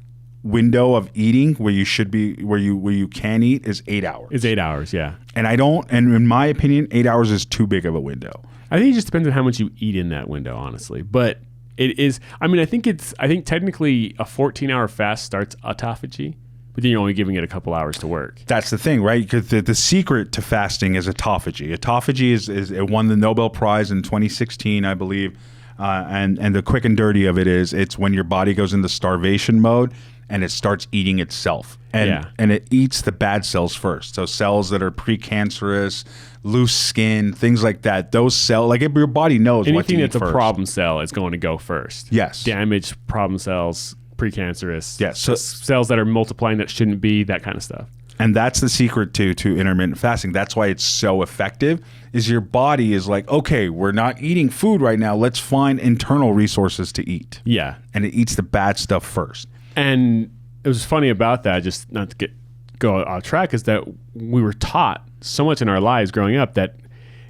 window of eating where you should be, where you can eat is 8 hours. It's 8 hours, yeah. And in my opinion, 8 hours is too big of a window. I think it just depends on how much you eat in that window, honestly. But it is, I mean, I think technically a 14-hour fast starts autophagy, but then you're only giving it a couple hours to work. That's the thing, right? Because the secret to fasting is autophagy. Autophagy is it won the Nobel Prize in 2016, I believe. And the quick and dirty of it is it's when your body goes into starvation mode and it starts eating itself. And it eats the bad cells first. So cells that are precancerous, loose skin, things like that. Those cells, like your body knows what to eat anything that's first. A problem cell is going to go first. Yes. Damaged problem cells, precancerous. Yes. So, cells that are multiplying that shouldn't be, that kind of stuff. And that's the secret to intermittent fasting. That's why it's so effective, is your body is like, okay, we're not eating food right now. Let's find internal resources to eat. Yeah. And it eats the bad stuff first. And it was funny about that, just not to go off track, is that we were taught so much in our lives growing up that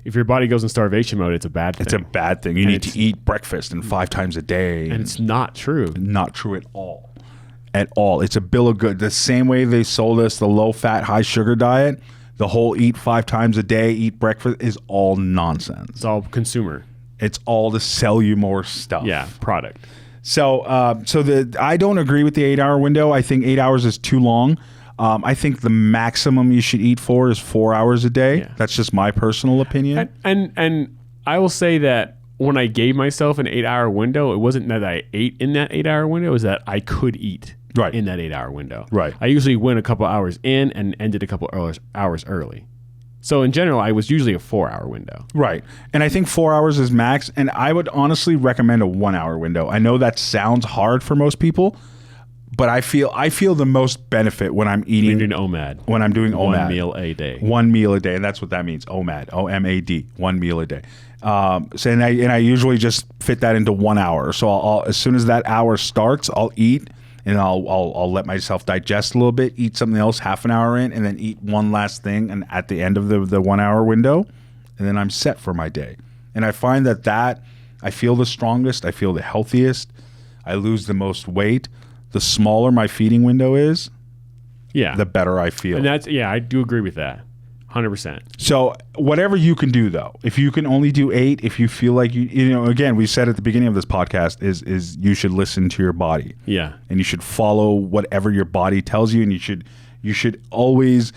if your body goes in starvation mode, it's a bad thing. It's a bad thing. You need to eat breakfast and 5 times a day. And it's not true. Not true at all. At all. It's a bill of goods. The same way they sold us the low-fat, high-sugar diet, the whole eat 5 times a day, eat breakfast is all nonsense. It's all consumer. It's all to sell you more stuff. Yeah, product. So I don't agree with the 8-hour window. I think 8 hours is too long. I think the maximum you should eat for is 4 hours a day. Yeah. That's just my personal opinion. And I will say that when I gave myself an 8-hour window, it wasn't that I ate in that 8-hour window, it was that I could eat in that 8-hour window. Right. I usually went a couple hours in and ended a couple hours early. So in general, I was usually a 4-hour window. Right. And I think 4 hours is max. And I would honestly recommend a 1 hour window. I know that sounds hard for most people, but I feel the most benefit when I'm eating. You're doing OMAD. When I'm doing OMAD. 1 meal a day. 1 meal a day. And that's what that means. OMAD. OMAD. 1 meal a day. So and I usually just fit that into 1 hour. So I'll as soon as that hour starts, I'll eat. And I'll let myself digest a little bit, eat something else half an hour in, and then eat one last thing and at the end of the 1 hour window, and then I'm set for my day. And I find that I feel the strongest, I feel the healthiest, I lose the most weight. The smaller my feeding window is, the better I feel. And I do agree with that. 100%. So whatever you can do, though, if you can only do 8, if you feel like again, we said at the beginning of this podcast is you should listen to your body. Yeah. And you should follow whatever your body tells you, and you should always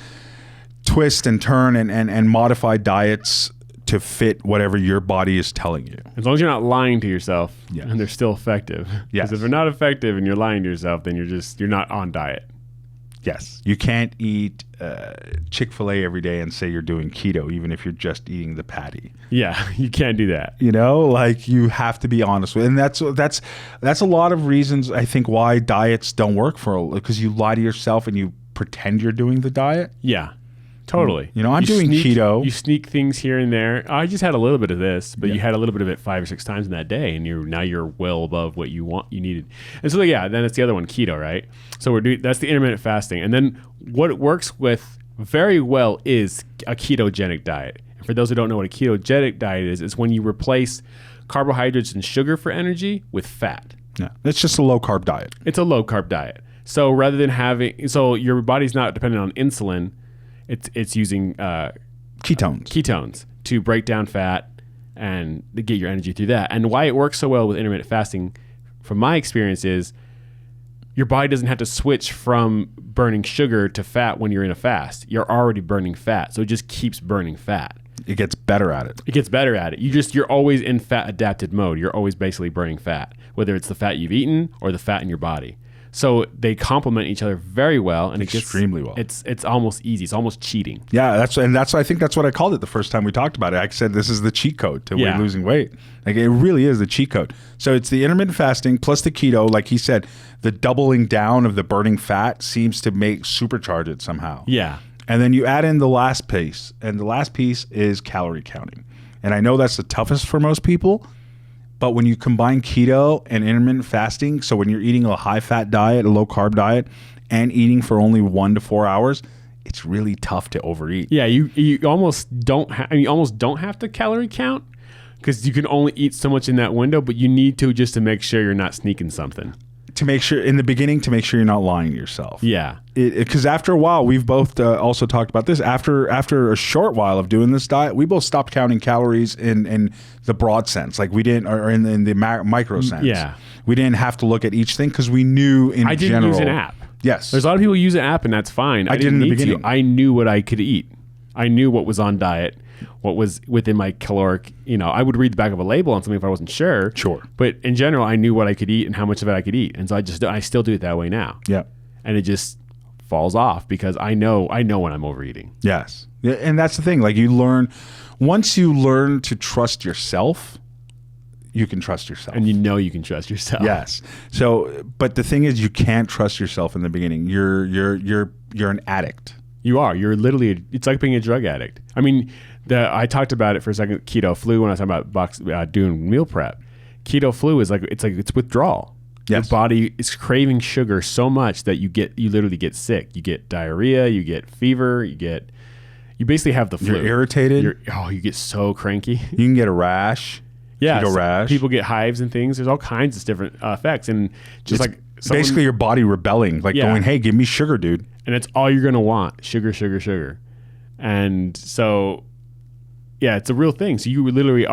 twist and turn and modify diets to fit whatever your body is telling you. As long as you're not lying to yourself, Yes. and they're still effective. Yes. Because if they're not effective and you're lying to yourself, then you're not on diet. Yes. You can't eat Chick-fil-A every day and say you're doing keto, even if you're just eating the patty. Yeah, you can't do that. Like you have to be honest with it. And that's a lot of reasons I think why diets don't work because you lie to yourself and you pretend you're doing the diet. Yeah, totally. I'm doing keto. You sneak things here and there. I just had a little bit of this, but you had a little bit of it 5 or 6 times in that day, and now you're well above what you needed. And so then it's the other one, keto, right? So that's the intermittent fasting. And then what it works with very well is a ketogenic diet. And for those who don't know what a ketogenic diet is, it's when you replace carbohydrates and sugar for energy with fat. Yeah, it's just a low-carb diet. It's a low-carb diet. So rather than your body's not dependent on insulin, it's using ketones to break down fat and to get your energy through that. And why it works so well with intermittent fasting, from my experience, is your body doesn't have to switch from burning sugar to fat when you're in a fast. You're already burning fat, so it just keeps burning fat. It gets better at it. You're always in fat adapted mode. You're always basically burning fat, whether it's the fat you've eaten or the fat in your body. So they complement each other very well, and extremely well. It's almost easy. It's almost cheating. Yeah, I think that's what I called it the first time we talked about it. I said this is the cheat code to losing weight. Like it really is the cheat code. So it's the intermittent fasting plus the keto. Like he said, the doubling down of the burning fat seems to supercharge it somehow. Yeah. And then you add in the last piece, and the last piece is calorie counting. And I know that's the toughest for most people. But when you combine keto and intermittent fasting, so when you're eating a high-fat diet, a low-carb diet, and eating for only 1 to 4 hours, it's really tough to overeat. Yeah, you almost don't have to calorie count because you can only eat so much in that window, but you need to just to make sure you're not sneaking something. To make sure in the beginning, to make sure you're not lying to yourself. Yeah, because after a while, we've both also talked about this. After a short while of doing this diet, we both stopped counting calories in the broad sense, like we didn't, or in the micro sense. Yeah, we didn't have to look at each thing because we knew in general. I didn't use an app. Yes, there's a lot of people who use an app, and that's fine. I did in the beginning. I knew what I could eat. I knew what was on diet, what was within my caloric. I would read the back of a label on something if I wasn't sure. Sure. But in general, I knew what I could eat and how much of it I could eat. And so I still do it that way now. Yeah. And it just falls off because I know when I'm overeating. Yes. Yeah, and that's the thing. Like once you learn to trust yourself, you can trust yourself. And you can trust yourself. Yes. So, but the thing is, you can't trust yourself in the beginning. You're an addict. You are. You're literally. It's like being a drug addict. I mean, I talked about it for a second. Keto flu when I was talking about doing meal prep. Keto flu is it's withdrawal. Yes. Your body is craving sugar so much that you literally get sick. You get diarrhea. You get fever. You basically have the flu. You're irritated. You get so cranky. You can get a rash. Yeah, keto rash. People get hives and things. There's all kinds of different effects, and just basically your body rebelling, going, "Hey, give me sugar, dude." And it's all you're gonna want: sugar, sugar, sugar. And so, yeah, it's a real thing. So you literally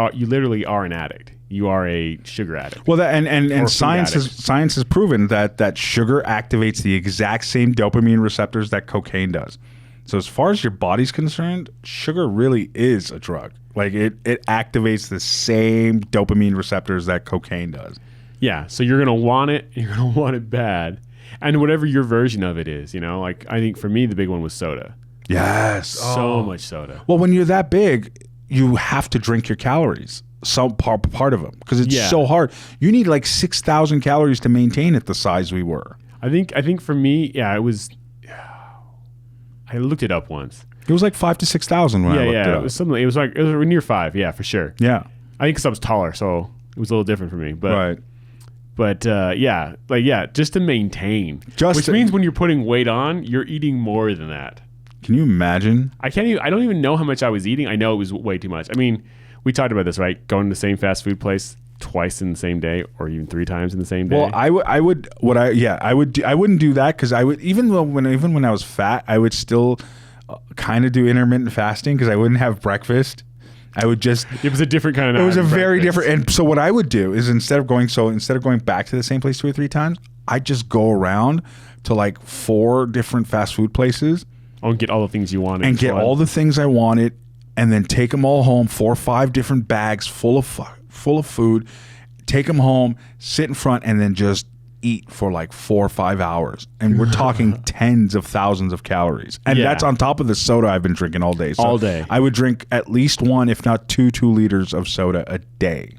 are an addict. You are a sugar addict. Well, and science has proven that sugar activates the exact same dopamine receptors that cocaine does. So as far as your body's concerned, sugar really is a drug. Like it activates the same dopamine receptors that cocaine does. Yeah. So you're going to want it. You're going to want it bad. And whatever your version of it is, like I think for me, the big one was soda. Yes. So much soda. Well, when you're that big, you have to drink your calories. Some part of them, because it's so hard. You need like 6,000 calories to maintain at the size we were. I think for me, it was. I looked it up once. It was like 5,000 to 6,000 when I looked it up. It was something. It was near 5. Yeah, for sure. Yeah, I think because I was taller, so it was a little different for me. But right. But just to maintain, which means when you're putting weight on, you're eating more than that. Can you imagine? I don't even know how much I was eating. I know it was way too much. I mean, we talked about this, right? Going to the same fast food place twice in the same day, or even 3 times in the same day. Well, I wouldn't do that, because I would, even when I was fat, I would still kind of do intermittent fasting, because I wouldn't have breakfast. I would just. It was a different kind of. It was a very different. And so what I would do is instead of going back to the same place 2 or 3 times, I'd just go around to like 4 different fast food places. Oh, and get all the things you wanted. And get all the things I wanted, and then take them all home, 4 or 5 different bags full of food, take them home, sit in front, and then just eat for like 4 or 5 hours. And we're talking tens of thousands of calories. And that's on top of the soda I've been drinking all day. So all day. I would drink at least 1, if not 2 liters of soda a day.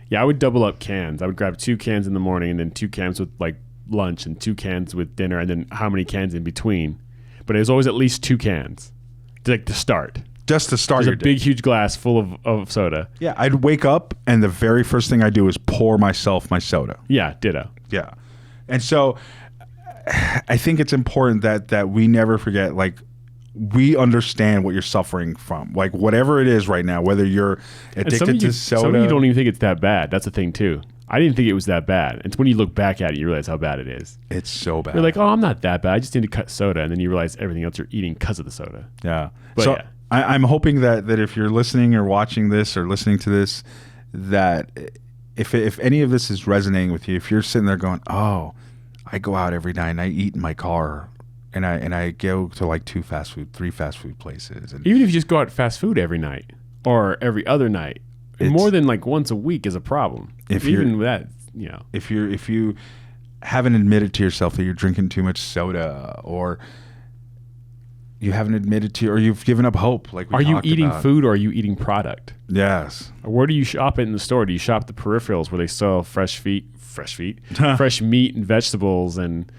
Yeah, I would double up cans. I would grab 2 cans in the morning, and then 2 cans with like lunch, and 2 cans with dinner, and then how many cans in between. But it was always at least 2 cans, like to start. Just to start your day. Big, huge glass full of soda. Yeah, I'd wake up, and the very first thing I do is pour myself my soda. Yeah, ditto. Yeah. And so I think it's important that we never forget, like, we understand what you're suffering from. Like, whatever it is right now, whether you're addicted to soda. Some of you don't even think it's that bad. That's the thing, too. I didn't think it was that bad. It's when you look back at it, you realize how bad it is. It's so bad. You're like, oh, I'm not that bad. I just need to cut soda. And then you realize everything else you're eating because of the soda. Yeah. But so I'm hoping that if you're listening or watching this or listening to this, that if any of this is resonating with you, if you're sitting there going, oh, I go out every night and I eat in my car, and I go to like 3 fast food places. And even if you just go out fast food every night or every other night, more than like once a week is a problem. If you haven't admitted to yourself that you're drinking too much soda, or you haven't admitted to, or you've given up hope, like we are you talked eating about. food, or are you eating product? Yes. Or where do you shop it in the store? Do you shop the peripherals where they sell fresh meat and vegetables, and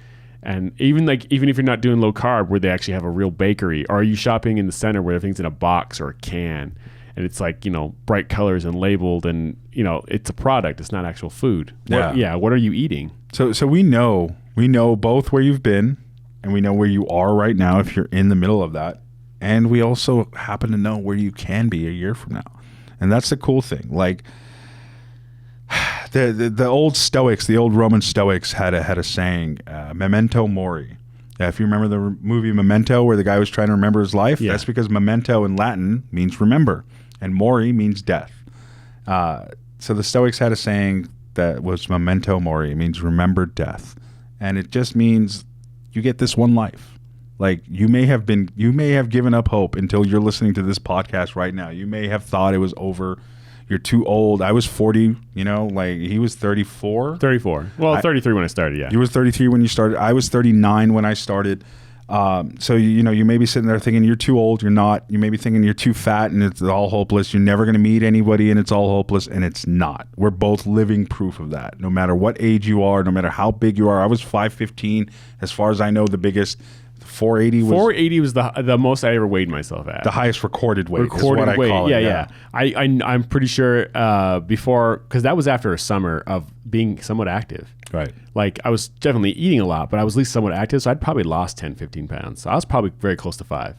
even if you're not doing low carb, where they actually have a real bakery? Or are you shopping in the center where everything's in a box or a can, and it's like, bright colors and labeled, and it's a product, it's not actual food? What are you eating? So we know both where you've been, and we know where you are right now if you're in the middle of that, and we also happen to know where you can be a year from now. And that's the cool thing. Like, the old Stoics, the old Roman Stoics had a saying, memento mori. If you remember the movie Memento, where the guy was trying to remember his life, that's because memento in Latin means remember, and mori means death. So the Stoics had a saying that was memento mori. It means remember death. And it just means you get this one life. Like, you may have given up hope until you're listening to this podcast right now. You may have thought it was over. You're too old. I was 40, like he was 34. 34. Well, 33 when I started, yeah. You was 33 when you started. I was 39 when I started. So, you may be sitting there thinking you're too old. You're not. You may be thinking you're too fat and it's all hopeless. You're never going to meet anybody and it's all hopeless, and it's not. We're both living proof of that. No matter what age you are, no matter how big you are. I was 5'15". As far as I know, the biggest 480 was the most I ever weighed myself at. The highest recorded weight is what I call it. Yeah. I'm pretty sure before, because that was after a summer of being somewhat active. Right. Like, I was definitely eating a lot, but I was at least somewhat active, so I'd probably lost 10, 15 pounds. So I was probably very close to 5.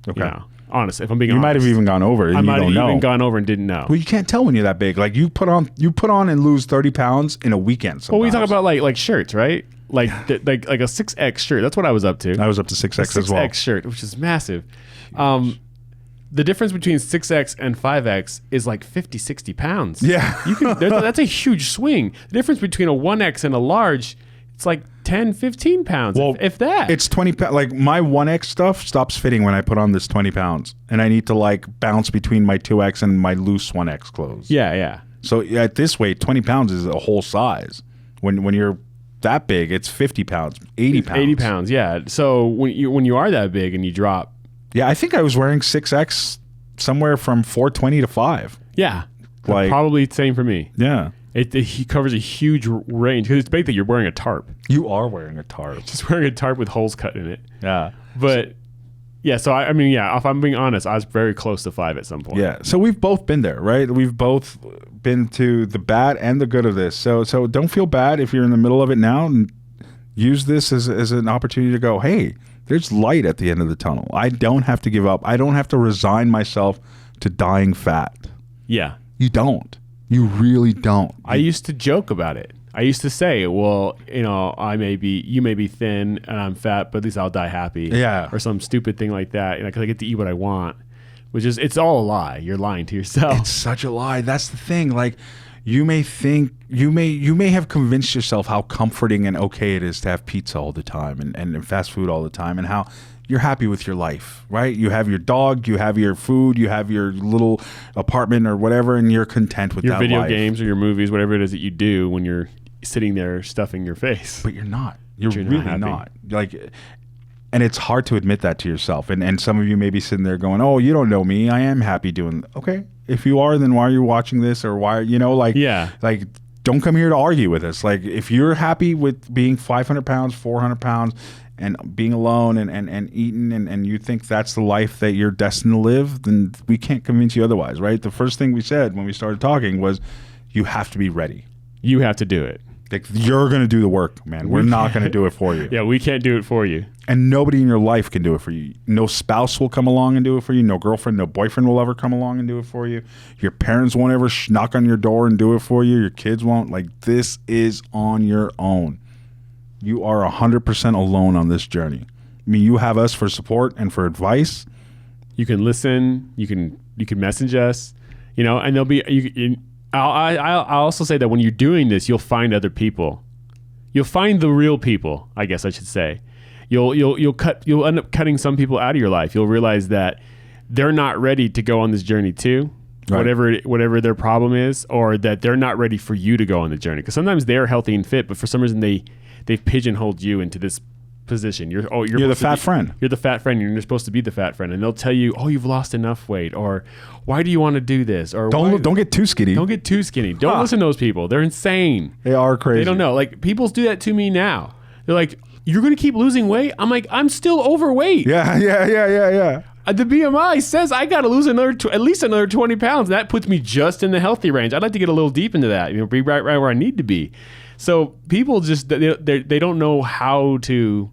Okay. Honestly, if I'm being honest. You might have even gone over and I might have know. even gone over and didn't know. Well, you can't tell when you're that big. Like, you put on and lose 30 pounds in a weekend sometimes. Well, we talk about like shirts, right? Like a 6X shirt. That's what I was up to. I was up to 6X as well. 6X shirt, which is massive. The difference between 6X and 5X is like 50, 60 pounds. Yeah. That's a huge swing. The difference between a 1X and a large, it's like 10, 15 pounds, if that. It's 20 pounds. Like, my 1X stuff stops fitting when I put on this 20 pounds. And I need to, like, bounce between my 2X and my loose 1X clothes. Yeah. So at this weight, 20 pounds is a whole size. When you're that big, it's 50 pounds, 80 pounds. 80 pounds, yeah. So when you are that big and you drop Yeah, I think I was wearing 6X somewhere from 420 to 5. Yeah. Like, probably the same for me. Yeah. He covers a huge range because it's big that you're wearing a tarp. You are wearing a tarp. Just wearing a tarp with holes cut in it. Yeah. But yeah, so I mean, yeah, if I'm being honest, I was very close to 5 at some point. Yeah. So we've both been there, right? We've both been to the bad and the good of this. So don't feel bad if you're in the middle of it now, and use this as an opportunity to go, hey, there's light at the end of the tunnel. I don't have to give up. I don't have to resign myself to dying fat. Yeah. You don't. You really don't. I used to joke about it. I used to say, well, you may be thin and I'm fat, but at least I'll die happy. Yeah. Or some stupid thing like that, because I get to eat what I want, which is, it's all a lie. You're lying to yourself. It's such a lie. That's the thing. Like, you may think, you may have convinced yourself how comforting and okay it is to have pizza all the time and fast food all the time, and how you're happy with your life, right? You have your dog, you have your food, you have your little apartment or whatever, and you're content with your that video life. games or your movies, whatever it is that you do when you're sitting there stuffing your face. But you're not. You're not really happy. not. Like, and it's hard to admit that to yourself. And some of you may be sitting there going, "Oh, you don't know me. I am happy doing." Okay, if you are, then why are you watching this? Or why, Yeah. like, don't come here to argue with us. Like, if you're happy with being 500 pounds, 400 pounds, and being alone and eating, and you think that's the life that you're destined to live, then we can't convince you otherwise, right? The first thing we said when we started talking was, you have to be ready. You have to do it. Like, you're going to do the work, man. We're not going to do it for you. Yeah, we can't do it for you. And nobody in your life can do it for you. No spouse will come along and do it for you. No girlfriend, no boyfriend will ever come along and do it for you. Your parents won't ever knock on your door and do it for you. Your kids won't. Like, this is on your own. You are 100% alone on this journey. I mean, you have us for support and for advice. You can listen. You can message us. And there'll be. I'll also say that when you're doing this, you'll find other people. You'll find the real people, I guess I should say. You'll end up cutting some people out of your life. You'll realize that they're not ready to go on this journey too, right. whatever their problem is, or that they're not ready for you to go on the journey. Because sometimes they're healthy and fit, but for some reason they've pigeonholed you into this position. You're the fat friend. You're the fat friend. You're supposed to be the fat friend, and they'll tell you, "Oh, you've lost enough weight," or "Why do you want to do this?" Or don't get too skinny. Don't get too skinny. Don't listen to those people. They're insane. They are crazy. They don't know. Like, people do that to me now. They're like, "You're going to keep losing weight?" I'm like, "I'm still overweight." Yeah. The BMI says I got to lose at least another 20 pounds. That puts me just in the healthy range. I'd like to get a little deep into that. Be right where I need to be. So people just they don't know how to.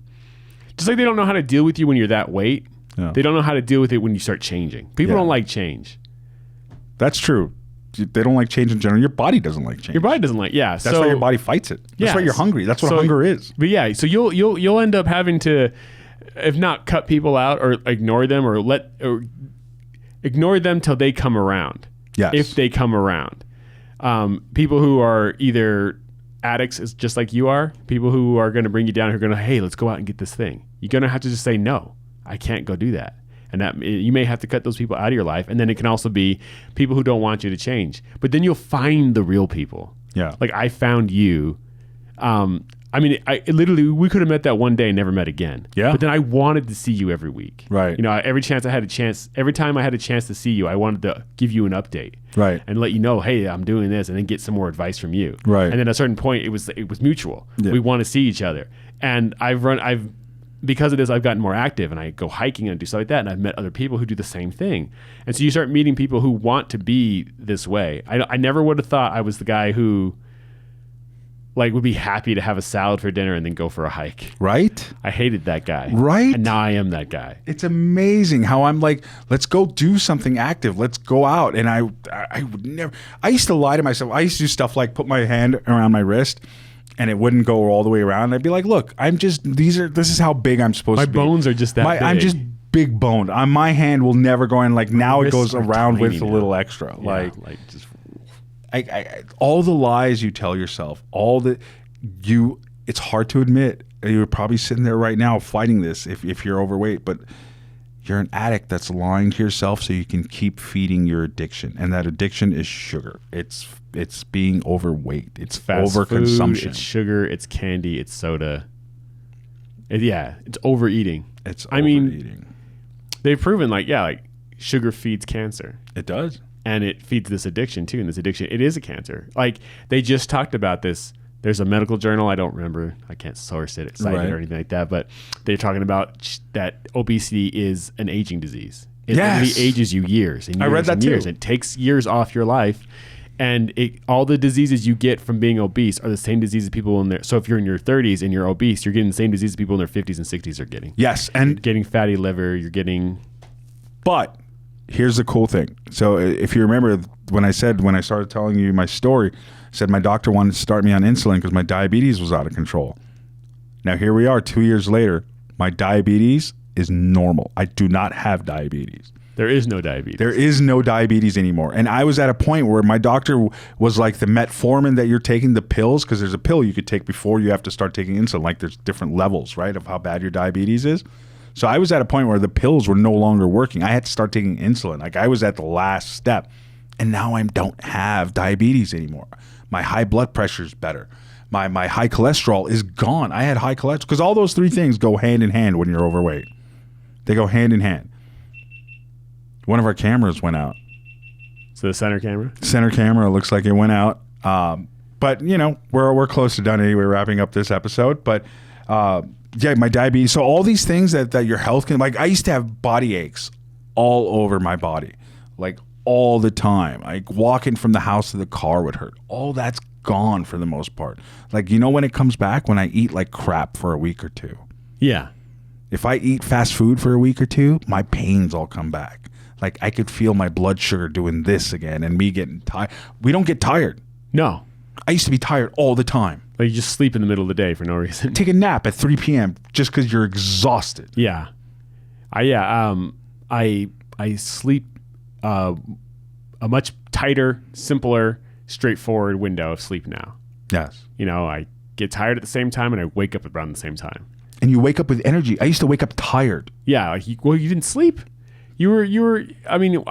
Just like they don't know how to deal with you when you're that weight, they don't know how to deal with it when you start changing. People don't like change. That's true. They don't like change in general. Your body doesn't like change. Your body doesn't like, That's why your body fights it. That's why you're hungry. That's what hunger is. But yeah, so you'll end up having to, if not cut people out or ignore them or ignore them till they come around. Yes. If they come around. People who are either addicts is just like you are, people who are going to bring you down, who are going to, hey, let's go out and get this thing. You're going to have to just say, no, I can't go do that. And that you may have to cut those people out of your life. And then it can also be people who don't want you to change. But then you'll find the real people. Yeah. Like, I found you. I literally, we could have met that one day and never met again. Yeah. But then I wanted to see you every week. Right. Every time I had a chance to see you, I wanted to give you an update. Right. And let you know, hey, I'm doing this, and then get some more advice from you. Right. And then at a certain point, it was mutual. Yeah. We want to see each other. And because of this, I've gotten more active, and I go hiking and do stuff like that. And I've met other people who do the same thing. And so you start meeting people who want to be this way. I never would have thought I was the guy who, like, would be happy to have a salad for dinner and then go for a hike. Right? I hated that guy. Right? And now I am that guy. It's amazing how I'm like, let's go do something active. Let's go out. And I would never. I used to lie to myself. I used to do stuff like put my hand around my wrist, and it wouldn't go all the way around. I'd be like, look, this is how big I'm supposed to be. My bones are just that big. I'm just big boned. My hand will never go in. Like, now it goes around with a little extra. Yeah, just all the lies you tell yourself, it's hard to admit. You're probably sitting there right now fighting this if you're overweight, but you're an addict that's lying to yourself so you can keep feeding your addiction. And that addiction is sugar. It's being overweight. It's fast overconsumption. Food, it's sugar, it's candy, it's soda. It's overeating. It's overeating. They've proven like sugar feeds cancer. It does. And it feeds this addiction too. And this addiction, it is a cancer. Like they just talked about this. There's a medical journal. I don't remember. I can't source it, cite it or anything like that. But they're talking about that obesity is an aging disease. It literally ages you years and years. I read that too. It takes years off your life. And all the diseases you get from being obese are the same diseases people in their. So if you're in your 30s and you're obese, you're getting the same diseases people in their 50s and 60s are getting. Yes, and you're getting fatty liver. You're getting. But here's the cool thing. So if you remember when I started telling you my story, I said my doctor wanted to start me on insulin because my diabetes was out of control. Now here we are 2 years later. My diabetes is normal. I do not have diabetes. There is no diabetes. There is no diabetes anymore. And I was at a point where my doctor was like, the metformin that you're taking, the pills, because there's a pill you could take before you have to start taking insulin. Like there's different levels, right, of how bad your diabetes is. So I was at a point where the pills were no longer working. I had to start taking insulin. Like I was at the last step. And now I don't have diabetes anymore. My high blood pressure is better. My high cholesterol is gone. I had high cholesterol because all those three things go hand in hand when you're overweight. They go hand in hand. One of our cameras went out. So the center camera? Center camera looks like it went out. But, you know, we're close to done anyway, wrapping up this episode. But, yeah, my diabetes. So all these things that your health can... Like, I used to have body aches all over my body. Like, all the time. Like, walking from the house to the car would hurt. All that's gone for the most part. Like, you know when it comes back? When I eat, like, crap for a week or two. Yeah. If I eat fast food for a week or two, my pains all come back. Like, I could feel my blood sugar doing this again and me getting tired. We don't get tired. No. I used to be tired all the time. Like, you just sleep in the middle of the day for no reason. Take a nap at 3 p.m. just because you're exhausted. Yeah. I sleep a much tighter, simpler, straightforward window of sleep now. Yes. You know, I get tired at the same time and I wake up around the same time. And you wake up with energy. I used to wake up tired. Yeah. Like, you didn't sleep. You were, I mean,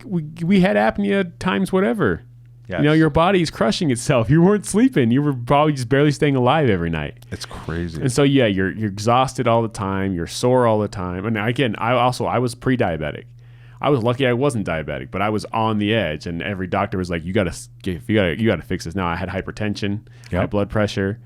we had apnea times whatever. Yes. You know, your body's crushing itself. You weren't sleeping. You were probably just barely staying alive every night. It's crazy. And so, yeah, you're exhausted all the time. You're sore all the time. And again, I was pre-diabetic. I was lucky I wasn't diabetic, but I was on the edge. And every doctor was like, you got to fix this now. I had hypertension, high blood pressure.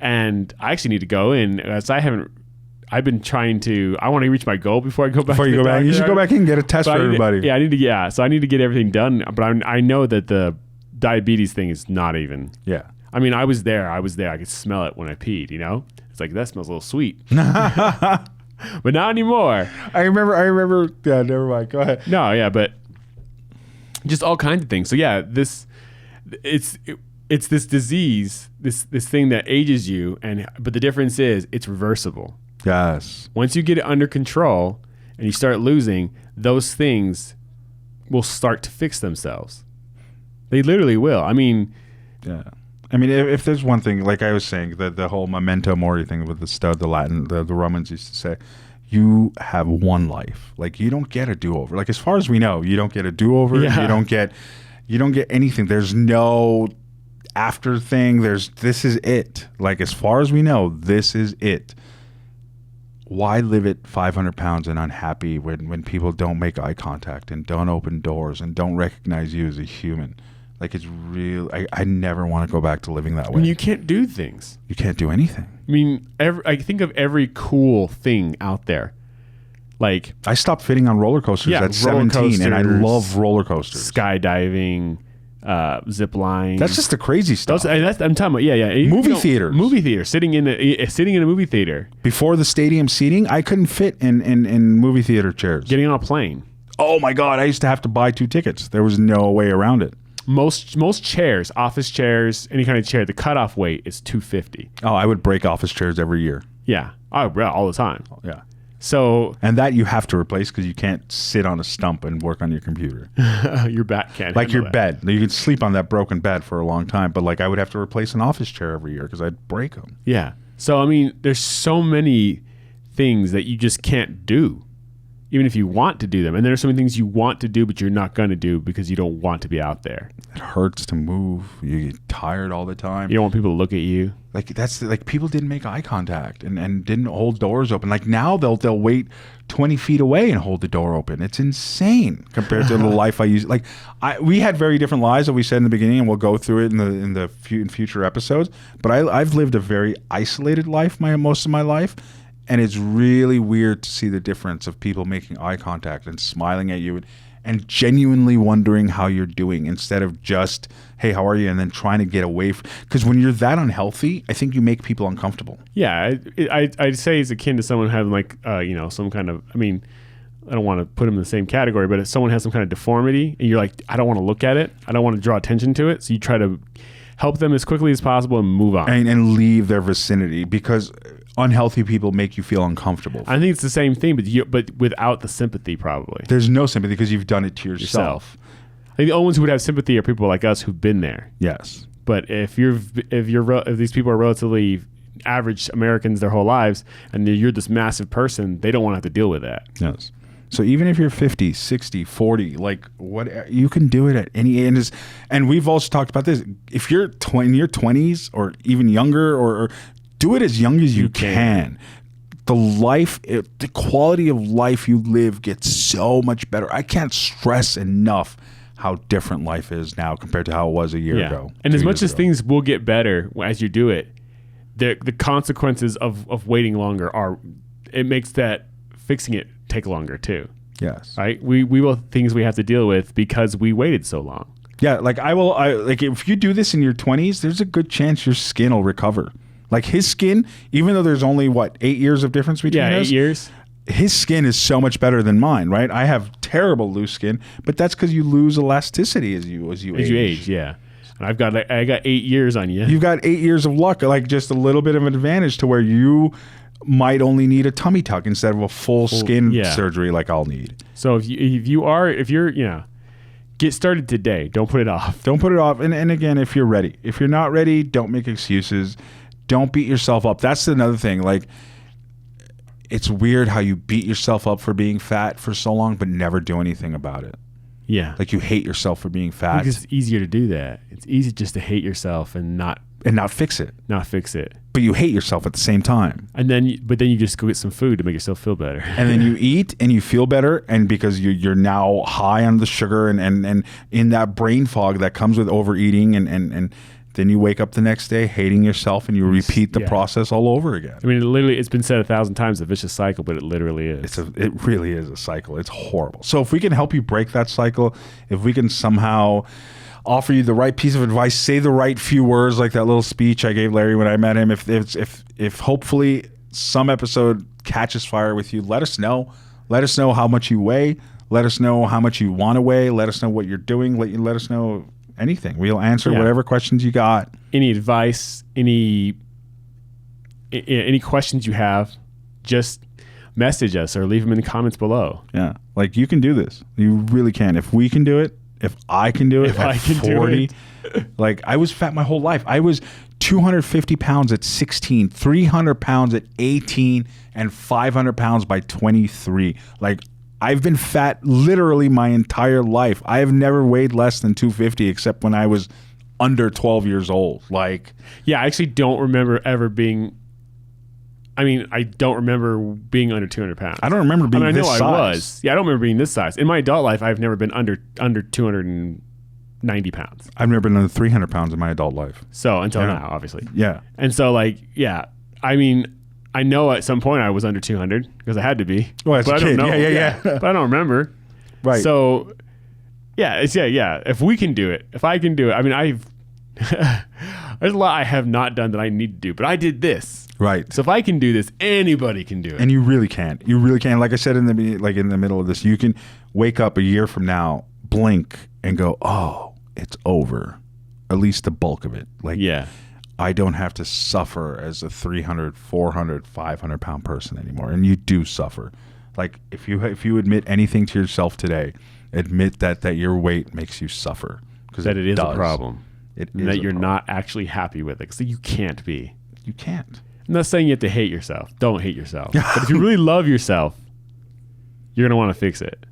And I actually need to go in as I've been trying to. I want to reach my goal before I go back. Before you go back, you should go back in and get a test for everybody. So I need to get everything done. But I know that the diabetes thing is not even. Yeah. I mean, I was there. I could smell it when I peed. You know, it's like that smells a little sweet. But not anymore. I remember. Yeah, never mind. Go ahead. No, yeah, but just all kinds of things. So yeah, it's this disease, this thing that ages you, but the difference is it's reversible. Yes. Once you get it under control and you start losing, those things will start to fix themselves. They literally will. I mean, yeah. I mean, if there's one thing, like I was saying, the whole memento mori thing with the stud, the Latin, the Romans used to say, you have one life. Like, you don't get a do-over. Like, as far as we know, you don't get a do-over. Yeah. You don't get anything. There's no after thing. This is it. Like, as far as we know, this is it. Why live at 500 pounds and unhappy when people don't make eye contact and don't open doors and don't recognize you as a human? Like, it's real. I never want to go back to living that way. I mean, you can't do things. You can't do anything. I mean, I think of every cool thing out there. Like, I stopped fitting on roller coasters at 17, and I love roller coasters. Skydiving, zip line. That's just the crazy stuff. I'm talking about, yeah. Movie theaters. Movie theater. Sitting in a movie theater. Before the stadium seating, I couldn't fit in movie theater chairs. Getting on a plane. Oh my God, I used to have to buy 2 tickets. There was no way around it. Most chairs, office chairs, any kind of chair, the cutoff weight is 250. Oh, I would break office chairs every year. Yeah. Oh, yeah, all the time. Yeah. So, and that you have to replace because you can't sit on a stump and work on your computer. Your back can't. Like your that. bed. You can sleep on that broken bed for a long time, but like I would have to replace an office chair every year because I'd break them. Yeah. So I mean, there's so many things that you just can't do. even if you want to do them. And there are so many things you want to do, but you're not going to do because you don't want to be out there. It hurts to move. You get tired all the time. You don't want people to look at you. Like people didn't make eye contact and didn't hold doors open. Like now they'll wait 20 feet away and hold the door open. It's insane compared to the life I used. Like we had very different lives that we said in the beginning, and we'll go through it in future episodes. But I've lived a very isolated life most of my life. And it's really weird to see the difference of people making eye contact and smiling at you and genuinely wondering how you're doing instead of just, hey, how are you? And then trying to get away. Because when you're that unhealthy, I think you make people uncomfortable. Yeah, I'd say it's akin to someone having like, some kind of, I mean, I don't want to put them in the same category, but if someone has some kind of deformity and you're like, I don't want to look at it. I don't want to draw attention to it. So you try to help them as quickly as possible and move on. And leave their vicinity because unhealthy people make you feel uncomfortable. I think it's the same thing, but without the sympathy, probably. There's no sympathy because you've done it to yourself. I think the only ones who would have sympathy are people like us who've been there. Yes. But if these people are relatively average Americans their whole lives, and you're this massive person, they don't want to have to deal with that. Yes. So even if you're 50, 60, 40, like what you can do it at any age. And we've also talked about this. If you're in your 20s or even younger, or do it as young as you can. The quality of life you live gets so much better. I can't stress enough how different life is now compared to how it was a year ago. And as much as things will get better as you do it, the consequences of waiting longer it makes that fixing it take longer too. Yes. Right? We will have things we have to deal with because we waited so long. Yeah, like if you do this in your 20s, there's a good chance your skin will recover. Like his skin, even though there's only 8 years of difference between us? 8 years. His skin is so much better than mine, right? I have terrible loose skin, but that's because you lose elasticity as you age. Yeah. And I got 8 years on you. You've got 8 years of luck, like just a little bit of an advantage to where you might only need a tummy tuck instead of a full skin surgery like I'll need. So if you're get started today. Don't put it off. Don't put it off. And again, if you're ready. If you're not ready, don't make excuses. Don't beat yourself up. That's another thing. Like, it's weird how you beat yourself up for being fat for so long, but never do anything about it. Yeah. Like you hate yourself for being fat. Because it's easier to do that. It's easy just to hate yourself and not fix it. Not fix it. But you hate yourself at the same time. And then you just go get some food to make yourself feel better. And then you eat and you feel better, and because you're now high on the sugar and in that brain fog that comes with overeating, and then you wake up the next day hating yourself, and you repeat the process all over again. I mean, it's been said 1,000 times, a vicious cycle, but it literally is. It really is a cycle. It's horrible. So if we can help you break that cycle, if we can somehow offer you the right piece of advice, say the right few words, like that little speech I gave Larry when I met him, if hopefully some episode catches fire with you, let us know. Let us know how much you weigh. Let us know how much you want to weigh. Let us know what you're doing. Let us know anything. We'll answer whatever questions you got. Any advice, any questions you have, just message us or leave them in the comments below. Yeah. Like, you can do this. You really can. If we can do it, if I can do it at 40, like, I was fat my whole life. I was 250 pounds at 16, 300 pounds at 18, and 500 pounds by 23. Like, I've been fat literally my entire life. I have never weighed less than 250 except when I was under 12 years old. Like, yeah, I actually don't remember ever being. I don't remember being under 200 pounds. I don't remember being this size. I was. Yeah, I don't remember being this size. In my adult life, I've never been under 290 pounds. I've never been under 300 pounds in my adult life. So until now, obviously. Yeah. And so, I know at some point I was under 200 because I had to be. Well, as a kid. Don't know. Yeah. But I don't remember. Right. So, if we can do it, if I can do it, there's a lot I have not done that I need to do, but I did this. Right. So if I can do this, anybody can do it. And you really can. You really can. Like I said in the middle of this, you can wake up a year from now, blink, and go, oh, it's over. At least the bulk of it. Like, I don't have to suffer as a 300, 400, 500 pound person anymore. And you do suffer. Like, if you admit anything to yourself today, admit that your weight makes you suffer. Because that it is a problem. That you're not actually happy with it. So you can't be. You can't. I'm not saying you have to hate yourself. Don't hate yourself. But if you really love yourself, you're going to want to fix it.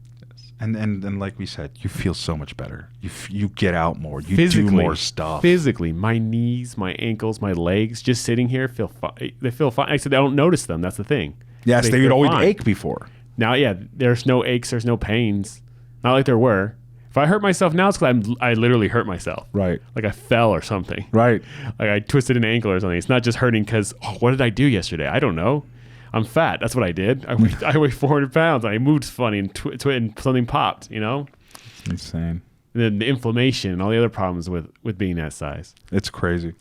And like we said, you feel so much better. You get out more. You do more stuff. Physically, my knees, my ankles, my legs, just sitting here feel fine. They feel fine. I said I don't notice them. That's the thing. Yes, they would always fine. ache before. Now, yeah, there's no aches. There's no pains. Not like there were. If I hurt myself now, it's because I literally hurt myself. Right. Like I fell or something. Right. Like I twisted an ankle or something. It's not just hurting because, what did I do yesterday? I don't know. I'm fat. That's what I did. I weigh 400 pounds. I moved funny and something popped, you know? It's insane. And then the inflammation and all the other problems with being that size. It's crazy.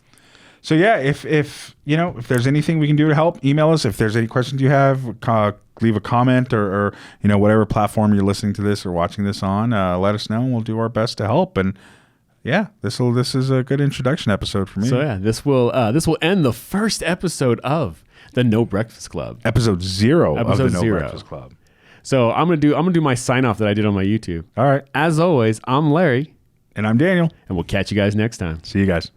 So yeah, if there's anything we can do to help, email us. If there's any questions you have, leave a comment or whatever platform you're listening to this or watching this on, let us know and we'll do our best to help. And yeah, this is a good introduction episode for me. So yeah, this will end the first episode of the No Breakfast Club. Episode 0 of the No Breakfast Club. So I'm gonna do my sign off that I did on my YouTube. All right. As always, I'm Larry. And I'm Daniel. And we'll catch you guys next time. See you guys.